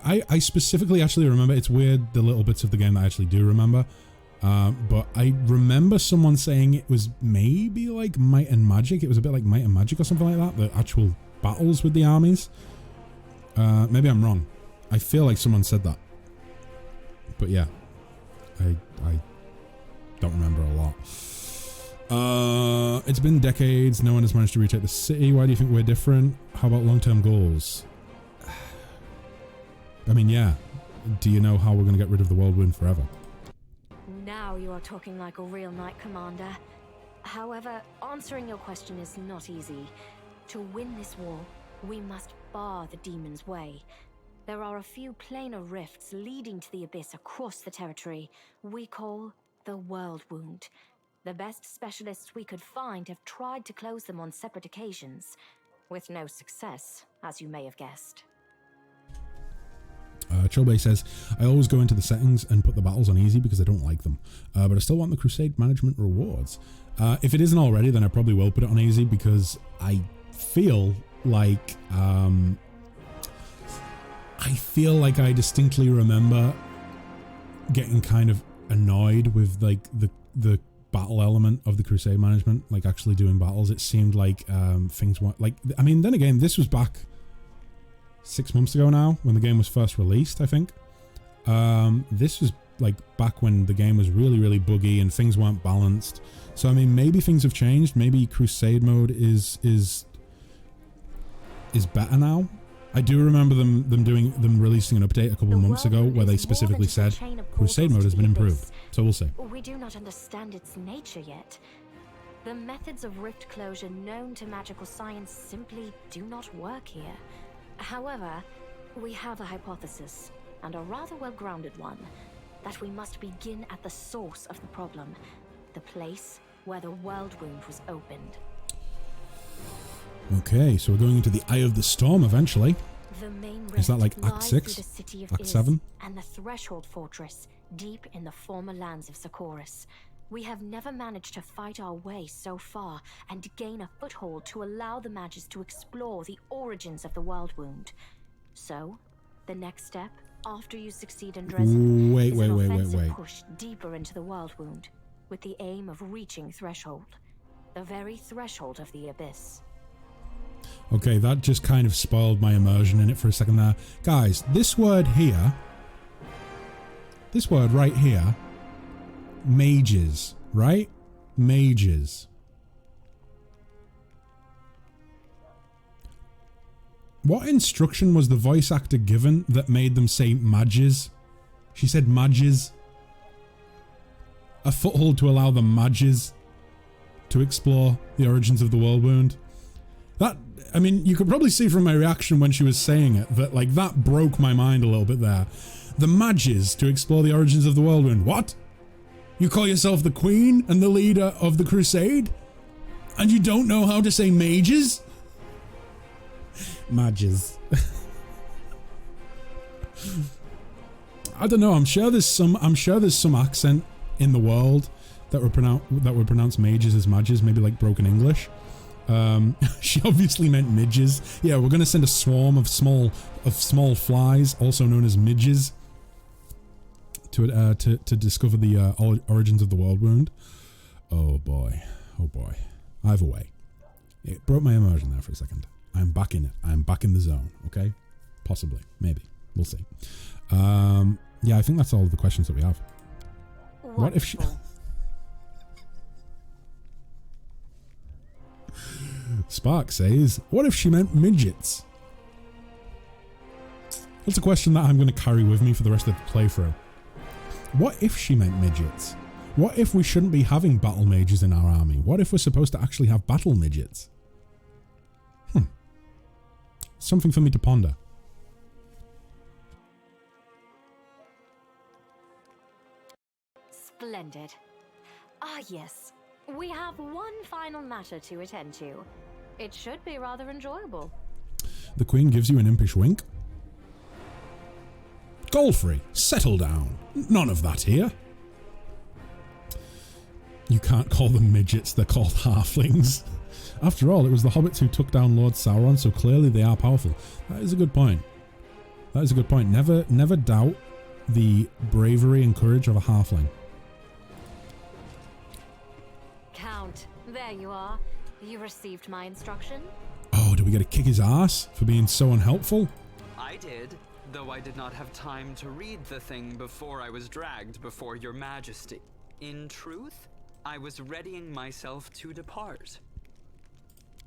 I specifically actually remember. It's weird, the little bits of the game that I actually do remember. But I remember someone saying it was maybe like Might and Magic. It was a bit like Might and Magic or something like that. The actual battles with the armies. Maybe I'm wrong. I feel like someone said that. But yeah, I don't remember a lot. It's been decades. No one has managed to retake the city. Why do you think we're different? How about long-term goals? I mean, yeah. Do you know how we're going to get rid of the whirlwind forever? Now you are talking like a real knight commander. However, answering your question is not easy. To win this war, we must bar the demon's way. There are a few planar rifts leading to the abyss across the territory we call the World Wound. The best specialists we could find have tried to close them on separate occasions, with no success, as you may have guessed. Chobay says, I always go into the settings and put the battles on easy because I don't like them. But I still want the crusade management rewards. If it isn't already, then I probably will put it on easy because I feel like I distinctly remember getting kind of annoyed with like the battle element of the crusade management, like actually doing battles. It seemed like things weren't like, I mean, then again, this was back 6 months ago now when the game was first released, I think. This was like back when the game was really, really buggy and things weren't balanced. So I mean, maybe things have changed. Maybe Crusade mode is better now. I do remember them releasing an update a couple of months ago where they specifically said Crusade mode has been improved. So we'll see. We do not understand its nature yet. The methods of rift closure known to magical science simply do not work here. However, we have a hypothesis, and a rather well-grounded one, that we must begin at the source of the problem, the place where the world wound was opened. Okay, so we're going into the Eye of the Storm eventually. The main Is that like rift Act lies 6? through the city of Act Is 7? and the Threshold Fortress, deep in the former lands of Socorus. We have never managed to fight our way so far and gain a foothold to allow the mages to explore the origins of the world wound. So, the next step, after you succeed in Dresden, is an offensive push deeper into the world wound, with the aim of reaching Threshold, the very threshold of the abyss. Okay, that just kind of spoiled my immersion in it for a second there. Guys, this word here, this word right here, mages, right? Mages. What instruction was the voice actor given that made them say mages? She said mages. A foothold to allow the mages to explore the origins of the world wound. That, I mean, you could probably see from my reaction when she was saying it that, like, that broke my mind a little bit there. The mages to explore the origins of the world wound. What? You call yourself the queen and the leader of the crusade? And you don't know how to say mages? Mages. I don't know. I'm sure there's some accent in the world that would pronounce mages as mages, maybe like broken English. She obviously meant midges. Yeah, we're gonna send a swarm of small flies, also known as midges, to discover the origins of the world wound. Oh boy, oh boy. Either way, it broke my immersion there for a second. I'm back in it. I'm back in the zone. Okay, possibly, maybe, we'll see. Yeah, I think that's all of the questions that we have. Wonderful. What if she? Spark says, what if she meant midgets? That's a question that I'm going to carry with me for the rest of the playthrough. What if she meant midgets? What if we shouldn't be having battle mages in our army? What if we're supposed to actually have battle midgets? Something for me to ponder. Splendid. Ah, yes. We have one final matter to attend to. It should be rather enjoyable. The Queen gives you an impish wink. Godfrey, settle down. None of that here. You can't call them midgets, they're called halflings. After all, it was the hobbits who took down Lord Sauron, so clearly they are powerful. That is a good point. That is a good point. Never doubt the bravery and courage of a halfling. Count, there you are. You received my instruction? Oh, do we get to kick his ass for being so unhelpful? I did, though I did not have time to read the thing before I was dragged before your majesty. In truth, I was readying myself to depart.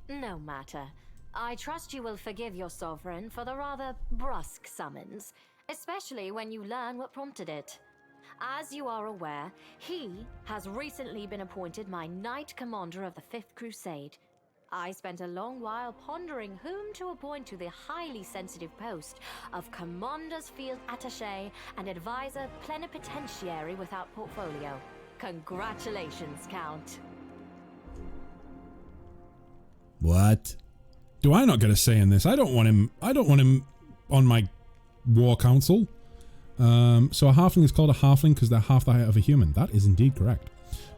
No matter. I trust you will forgive your sovereign for the rather brusque summons, especially when you learn what prompted it. As you are aware, he has recently been appointed my Knight Commander of the Fifth Crusade. I spent a long while pondering whom to appoint to the highly sensitive post of Commander's Field Attaché and Advisor Plenipotentiary without portfolio. Congratulations, Count. What? Do I not get a say in this? I don't want him on my war council. So a halfling is called a halfling because they're half the height of a human. That is indeed correct.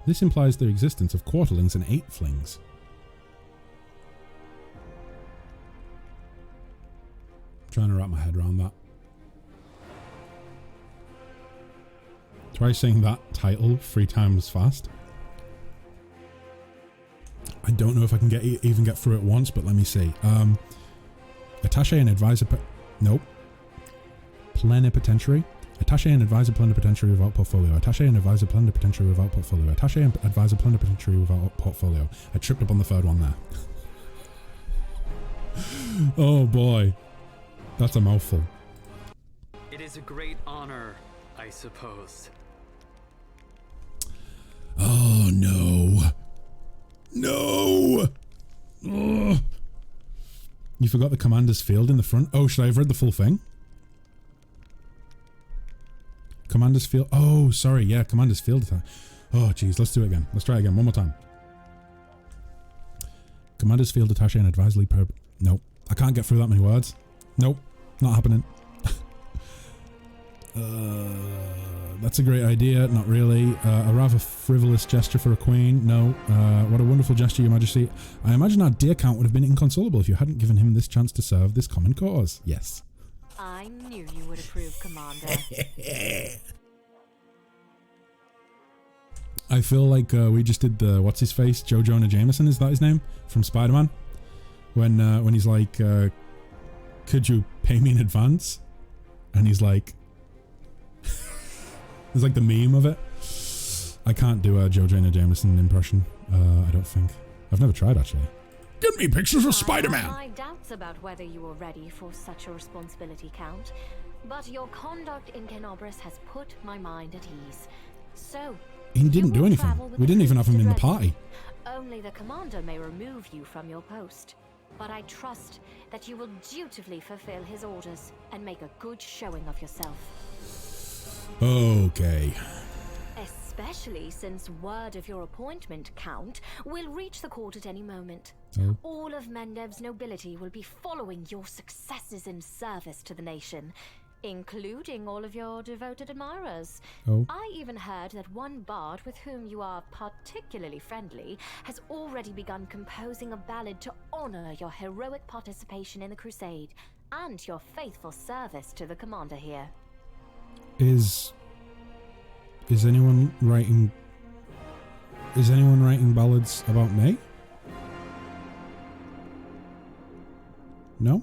This implies the existence of quarterlings and eightflings. I'm trying to wrap my head around that. Try saying that title 3 times fast. I don't know if I can even get through it once, but let me see. Attaché and advisor. Nope. Plenipotentiary. Attaché and advisor plunder potentially without portfolio. Attaché and advisor plunder potentially without portfolio. Attaché and advisor plunder potentially without portfolio. I tripped up on the third one there. Oh boy. That's a mouthful. It is a great honor, I suppose. Oh no. No! Ugh. You forgot the commander's field in the front? Oh, should I have read the full thing? Commander's field. Oh, sorry. Yeah, commander's field attack. Oh, jeez. Let's do it again. Let's try it again. One more time. Commander's field attaché and advisory per... Nope. I can't get through that many words. Nope. Not happening. That's a great idea. Not really. A rather frivolous gesture for a queen. No. What a wonderful gesture, Your Majesty. I imagine our dear Count would have been inconsolable if you hadn't given him this chance to serve this common cause. Yes. I knew you would approve, Commander. I feel like we just did the what's his face, Joe Jonah Jameson, is that his name, from Spider-Man, when he's like, could you pay me in advance? And he's like, there's like the meme of it. I can't do a Joe Jonah Jameson impression. I don't think. I've never tried actually. Give me pictures of Spider-Man. I have my doubts about whether you are ready for such a responsibility, Count. But your conduct in Kenobris has put my mind at ease. So he didn't do anything. We didn't even have him in the party. Only the commander may remove you from your post. But I trust that you will dutifully fulfill his orders and make a good showing of yourself. Okay. Especially since word of your appointment, Count, will reach the court at any moment. Oh. All of Mendev's nobility will be following your successes in service to the nation, including all of your devoted admirers. Oh. I even heard that one bard with whom you are particularly friendly has already begun composing a ballad to honor your heroic participation in the crusade and your faithful service to the commander here. Is anyone writing ballads about me? No?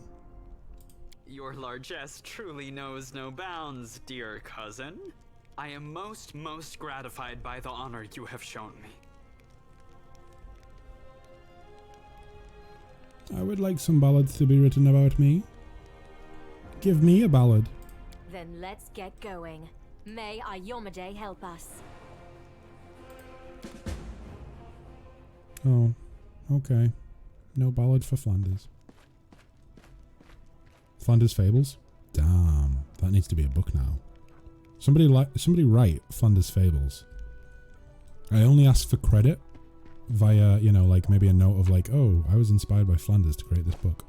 Your largesse truly knows no bounds, dear cousin. I am most gratified by the honor you have shown me. I would like some ballads to be written about me. Give me a ballad. Then let's get going. May Ayomade help us. Oh, okay. No ballad for Flanders. Flanders Fables? Damn, that needs to be a book now. Somebody write Flanders Fables. I only ask for credit via, you know, like maybe a note of like, oh, I was inspired by Flanders to create this book.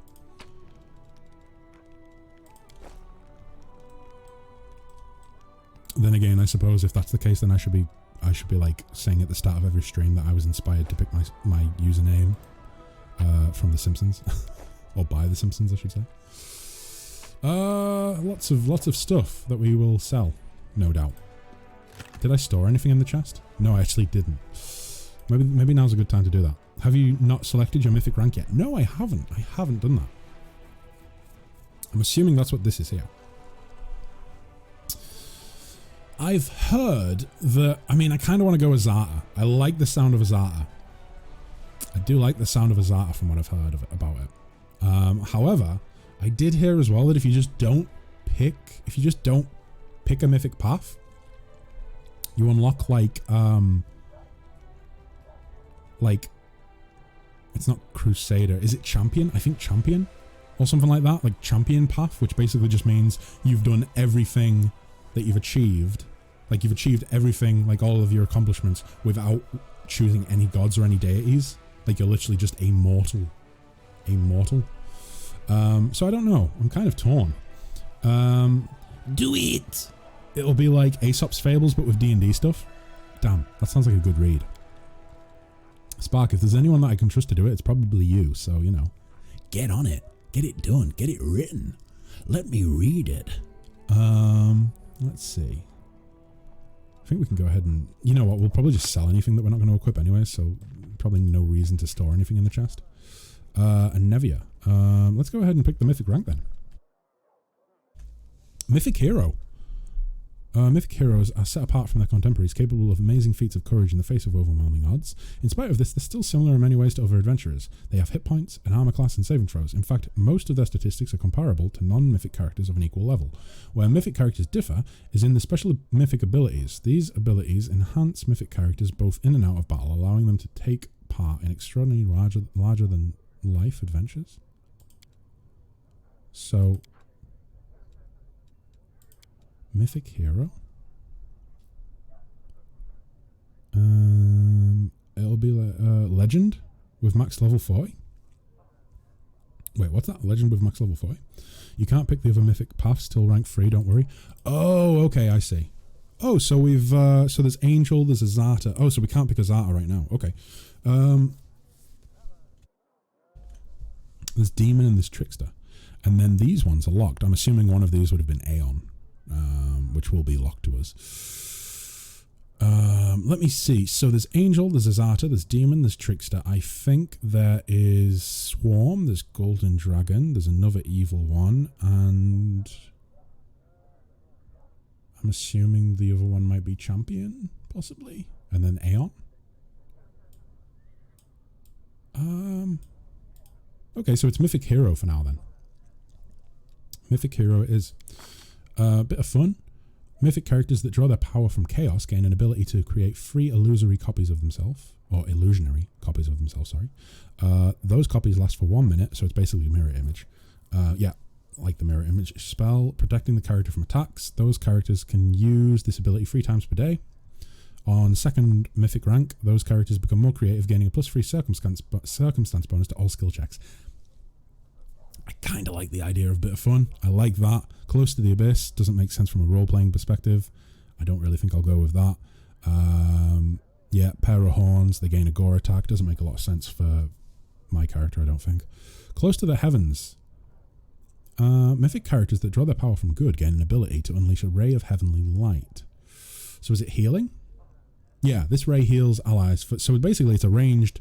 Then again, I suppose if that's the case, then I should be like saying at the start of every stream that I was inspired to pick my username from The Simpsons, or by The Simpsons, I should say. Lots of stuff that we will sell, no doubt. Did I store anything in the chest? No, I actually didn't. Maybe now's a good time to do that. Have you not selected your mythic rank yet? No, I haven't. I haven't done that. I'm assuming that's what this is here. I've heard that, I mean, I kind of want to go Azata. I like the sound of Azata. I do like the sound of Azata from what I've heard of it, about it. However, I did hear as well that if you just don't pick a mythic path, you unlock like it's not Crusader, is it Champion? I think Champion or something like that, like Champion path, which basically just means you've done everything that you've achieved. Like you've achieved everything, like all of your accomplishments without choosing any gods or any deities. Like you're literally just a mortal. So I don't know. I'm kind of torn. Do it! It'll be like Aesop's Fables, but with D&D stuff. Damn, that sounds like a good read. Spark, if there's anyone that I can trust to do it, it's probably you. So, you know, get on it. Get it done. Get it written. Let me read it. Let's see. I think we can go ahead and, you know what, we'll probably just sell anything that we're not going to equip anyway, so probably no reason to store anything in the chest. And Nevia. Let's go ahead and pick the mythic rank then. Mythic Hero. Mythic heroes are set apart from their contemporaries, capable of amazing feats of courage in the face of overwhelming odds. In spite of this, they're still similar in many ways to other adventurers. They have hit points, an armor class, and saving throws. In fact, most of their statistics are comparable to non-mythic characters of an equal level. Where mythic characters differ is in the special mythic abilities. These abilities enhance mythic characters both in and out of battle, allowing them to take part in extraordinary larger than life adventures. So, mythic hero. It'll be legend with max level 40. Wait, what's that? Legend with max level 40. You can't pick the other mythic paths till rank 3. Don't worry. Oh, okay, I see. Oh, so we've so there's Angel, there's a Zata. Oh, so we can't pick a Zata right now. Okay. There's Demon and there's Trickster, and then these ones are locked. I'm assuming one of these would have been Aeon. Which will be locked to us. Let me see. So there's Angel, there's Azata, there's Demon, there's Trickster. I think there is Swarm, there's Golden Dragon, there's another evil one, and I'm assuming the other one might be Champion, possibly. And then Aeon. Okay, so it's Mythic Hero for now then. Mythic Hero is a bit of fun. Mythic characters that draw their power from chaos gain an ability to create free illusory copies of themselves, or illusionary copies of themselves, sorry. Those copies last for 1 minute, so it's basically a mirror image. Yeah, like the mirror image spell, protecting the character from attacks. Those characters can use this ability 3 times per day. On second mythic rank, those characters become more creative, gaining a +3 circumstance bonus to all skill checks. I kind of like the idea of a bit of fun. I like that. Close to the Abyss doesn't make sense from a role-playing perspective. I don't really think I'll go with that. Yeah, pair of horns. They gain a gore attack. Doesn't make a lot of sense for my character, I don't think. Close to the Heavens. Mythic characters that draw their power from good gain an ability to unleash a ray of heavenly light. So is it healing? Yeah, this ray heals allies. So basically it's a ranged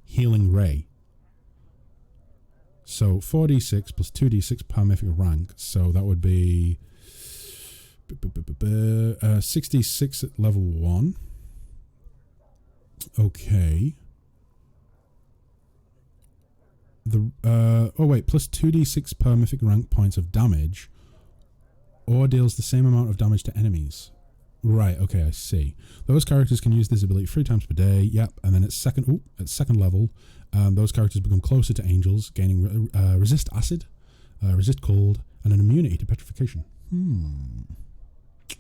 healing ray. So 4d6 plus 2d6 per mythic rank. So that would be 66 at level 1. Okay. Oh wait, plus 2d6 per mythic rank points of damage, or deals the same amount of damage to enemies. Right, okay, I see. Those characters can use this ability 3 times per day. Yep, and then at second level, those characters become closer to angels, gaining resist acid, resist cold, and an immunity to petrification.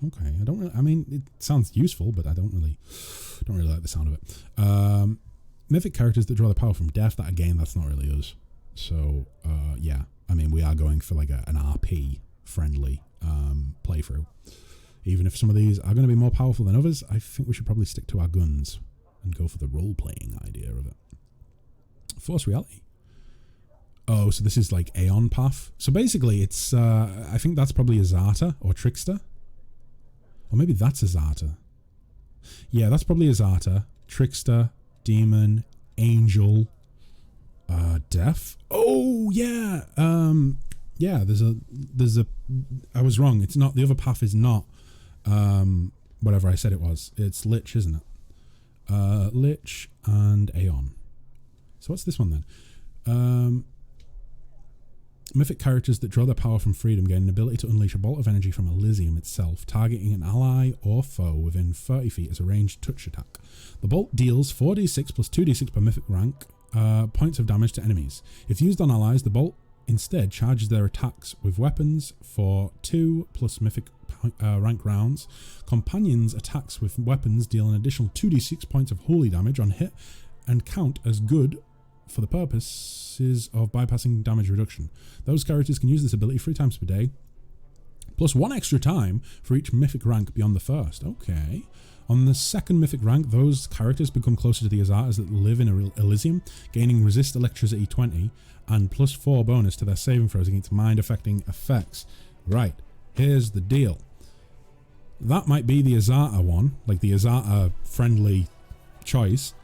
Okay, I don't really. I mean, it sounds useful, but I don't really like the sound of it. Mythic characters that draw the power from death. That again, that's not really us. So yeah, I mean, we are going for like an RP friendly playthrough. Even if some of these are going to be more powerful than others, I think we should probably stick to our guns and go for the role-playing idea of it. Force reality. Oh, so this is like Aeon Path. So basically it's, I think that's probably a Zata or Trickster. Or maybe that's a Zata. Yeah, that's probably a Zata. Trickster, Demon, Angel, Death. Oh, yeah. Yeah, there's a, I was wrong. It's not, the other path is not, whatever I said it was. It's Lich, isn't it? Lich and Aeon. So what's this one then? Mythic characters that draw their power from freedom gain an ability to unleash a bolt of energy from Elysium itself, targeting an ally or foe within 30 feet as a ranged touch attack. The bolt deals 4d6 plus 2d6 per mythic rank points of damage to enemies. If used on allies, the bolt instead charges their attacks with weapons for 2 plus mythic rank rounds. Companions' attacks with weapons deal an additional 2d6 points of holy damage on hit and count as good for the purposes of bypassing damage reduction. Those characters can use this ability 3 times per day, plus 1 extra time for each mythic rank beyond the first. Okay. On the second mythic rank, those characters become closer to the Azatas that live in Elysium, gaining resist electricity 20 and plus 4 bonus to their saving throws against mind-affecting effects. Right, here's the deal. That might be the Azata one, like the Azata friendly choice.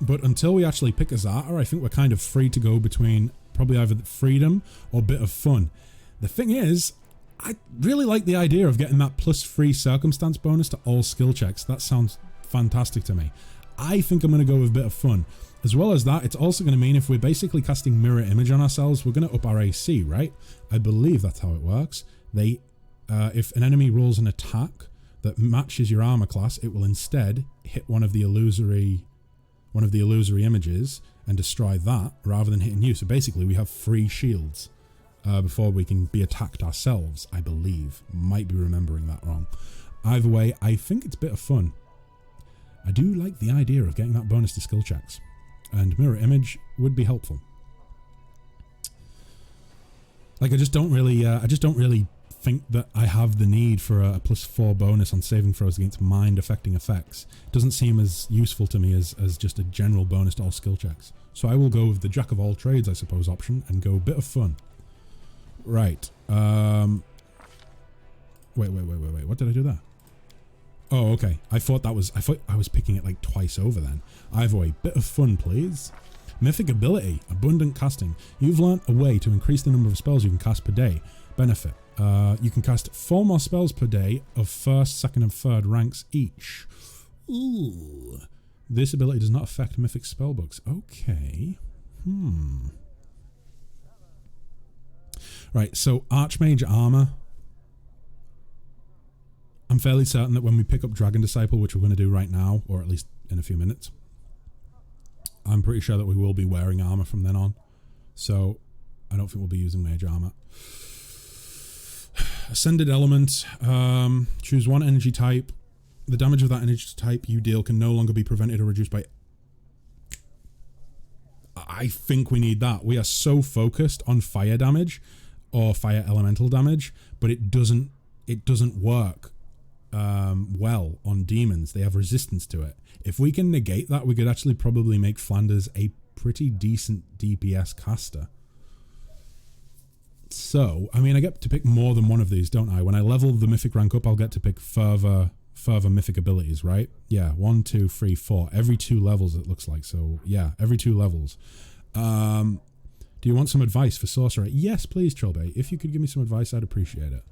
But until we actually pick Azata, I think we're kind of free to go between probably either freedom or bit of fun. The thing is, I really like the idea of getting that +3 circumstance bonus to all skill checks. That sounds fantastic to me. I think I'm going to go with a bit of fun. As well as that, it's also going to mean if we're basically casting mirror image on ourselves, we're going to up our AC, right? I believe that's how it works. If an enemy rolls an attack that matches your armor class, it will instead hit one of the illusory images and destroy that rather than hitting you. So basically, we have 3 shields before we can be attacked ourselves, I believe. Might be remembering that wrong. Either way, I think it's a bit of fun. I do like the idea of getting that bonus to skill checks, and mirror image would be helpful. Like, I just don't really think that I have the need for a +4 bonus on saving throws against mind affecting effects. It doesn't seem as useful to me as just a general bonus to all skill checks. So I will go with the jack of all trades, I suppose, option and go a bit of fun. Right. Wait. What did I do there? Oh, okay. I thought I was picking it like twice over then. Either way, bit of fun, please. Mythic ability, abundant casting. You've learnt a way to increase the number of spells you can cast per day. Benefit. You can cast 4 more spells per day of 1st, 2nd, and 3rd ranks each. Ooh. This ability does not affect mythic spellbooks. Okay. Right, so Archmage Armor. I'm fairly certain that when we pick up Dragon Disciple, which we're going to do right now, or at least in a few minutes, I'm pretty sure that we will be wearing armor from then on. So I don't think we'll be using Mage Armor. Ascended Element. Choose one energy type. The damage of that energy type you deal can no longer be prevented or reduced by... I think we need that. We are so focused on fire damage or fire elemental damage, but it doesn't work well on demons. They have resistance to it. If we can negate that, we could actually probably make Flanders a pretty decent DPS caster. So, I mean, I get to pick more than one of these, don't I? When I level the mythic rank up, I'll get to pick further mythic abilities, right? Yeah, 1, 2, 3, 4. Every 2 levels, it looks like. So, yeah, every 2 levels. Do you want some advice for Sorcerer? Yes, please, Trilbay. If you could give me some advice, I'd appreciate it.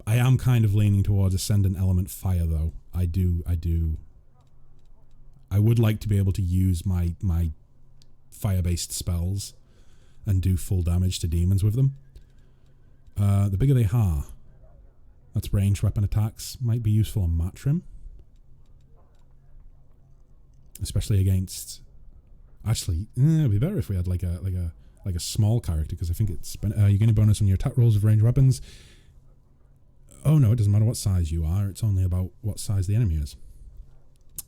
I am kind of leaning towards Ascendant Element Fire, though. I do. I would like to be able to use my fire-based spells and do full damage to demons with them. The bigger they are, that's ranged weapon attacks, might be useful on Matrim. Especially against... Actually, it'd be better if we had like a small character, because I think it's... you gain a bonus on your attack rolls of ranged weapons. Oh no, it doesn't matter what size you are, it's only about what size the enemy is.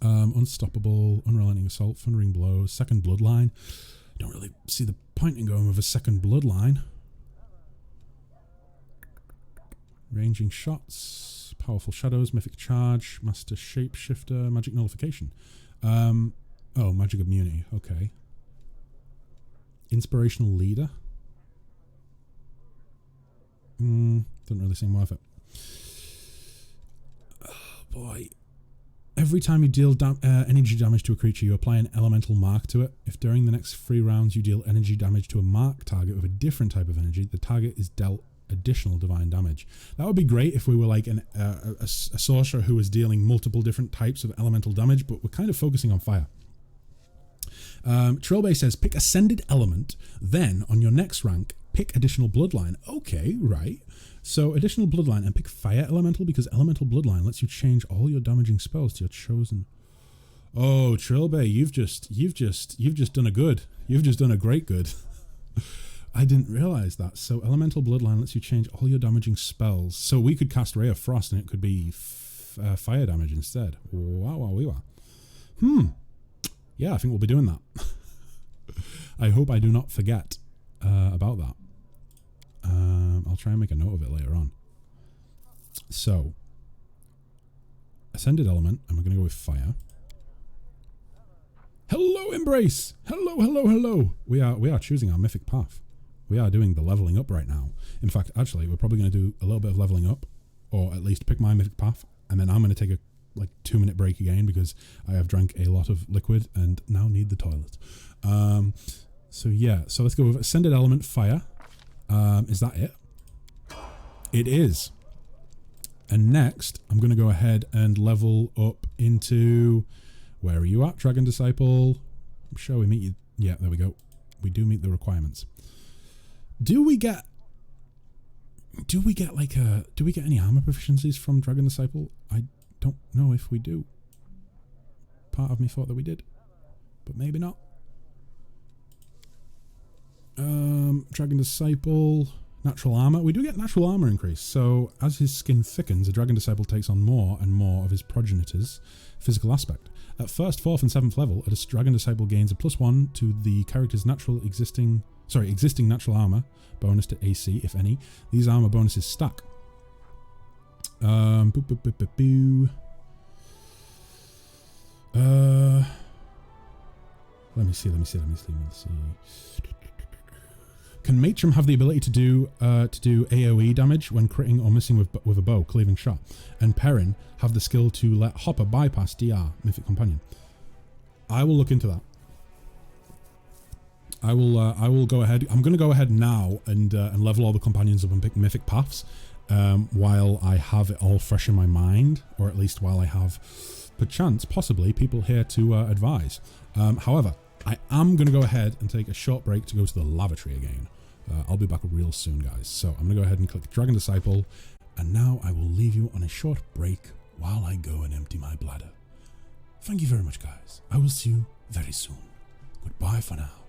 Unstoppable, Unrelenting Assault, Thundering Blows, Second Bloodline. Don't really see the point in going with a Second Bloodline. Ranging Shots, Powerful Shadows, Mythic Charge, Master Shapeshifter, Magic Nullification. Oh, Magic Immunity, okay. Inspirational Leader. Doesn't really seem worth it. Oh boy. Every time you deal energy damage to a creature, you apply an elemental mark to it. If during the next 3 rounds you deal energy damage to a mark target with a different type of energy, the target is dealt additional divine damage. That would be great if we were like a sorcerer who was dealing multiple different types of elemental damage, but we're kind of focusing on fire. Trilbay says, pick Ascended Element, then on your next rank, pick Additional Bloodline. Okay, right. So additional bloodline and pick fire elemental, because elemental bloodline lets you change all your damaging spells to your chosen. Oh, Trilbay, you've just done a good. You've just done a great good. I didn't realize that. So elemental bloodline lets you change all your damaging spells. So we could cast Ray of Frost and it could be fire damage instead. Wow. Yeah, I think we'll be doing that. I hope I do not forget about that. I'll try and make a note of it later on. So, Ascended Element, and we're going to go with Fire. Hello, Embrace! Hello! We are choosing our mythic path. We are doing the leveling up right now. In fact, actually, we're probably going to do a little bit of leveling up, or at least pick my mythic path, and then I'm going to take a 2-minute break again because I have drank a lot of liquid and now need the toilet. So yeah, so let's go with Ascended Element Fire. Is that it? It is. And next, I'm going to go ahead and level up into... Where are you at, Dragon Disciple? I'm sure we meet you. Yeah, there we go. We do meet the requirements. Do we get any armor proficiencies from Dragon Disciple? I don't know if we do. Part of me thought that we did, but maybe not. Dragon Disciple, natural armor. We do get natural armor increase. So as his skin thickens, the Dragon Disciple takes on more and more of his progenitor's physical aspect. At first, 4th and 7th level, a Dragon Disciple gains a +1 to the character's existing natural armor bonus to AC, if any. These armor bonuses stack. Let me see. Can Matrim have the ability to do AoE damage when critting or missing with a bow, cleaving shot? And Perrin have the skill to let Hopper bypass DR, Mythic Companion? I will look into that. I will go ahead. I'm going to go ahead now and level all the companions up and pick Mythic Paths while I have it all fresh in my mind, or at least while I have, perchance, possibly, people here to advise. However, I am going to go ahead and take a short break to go to the lavatory again. I'll be back real soon, guys. So I'm going to go ahead and click Dragon Disciple, and now I will leave you on a short break while I go and empty my bladder. Thank you very much, guys. I will see you very soon. Goodbye for now.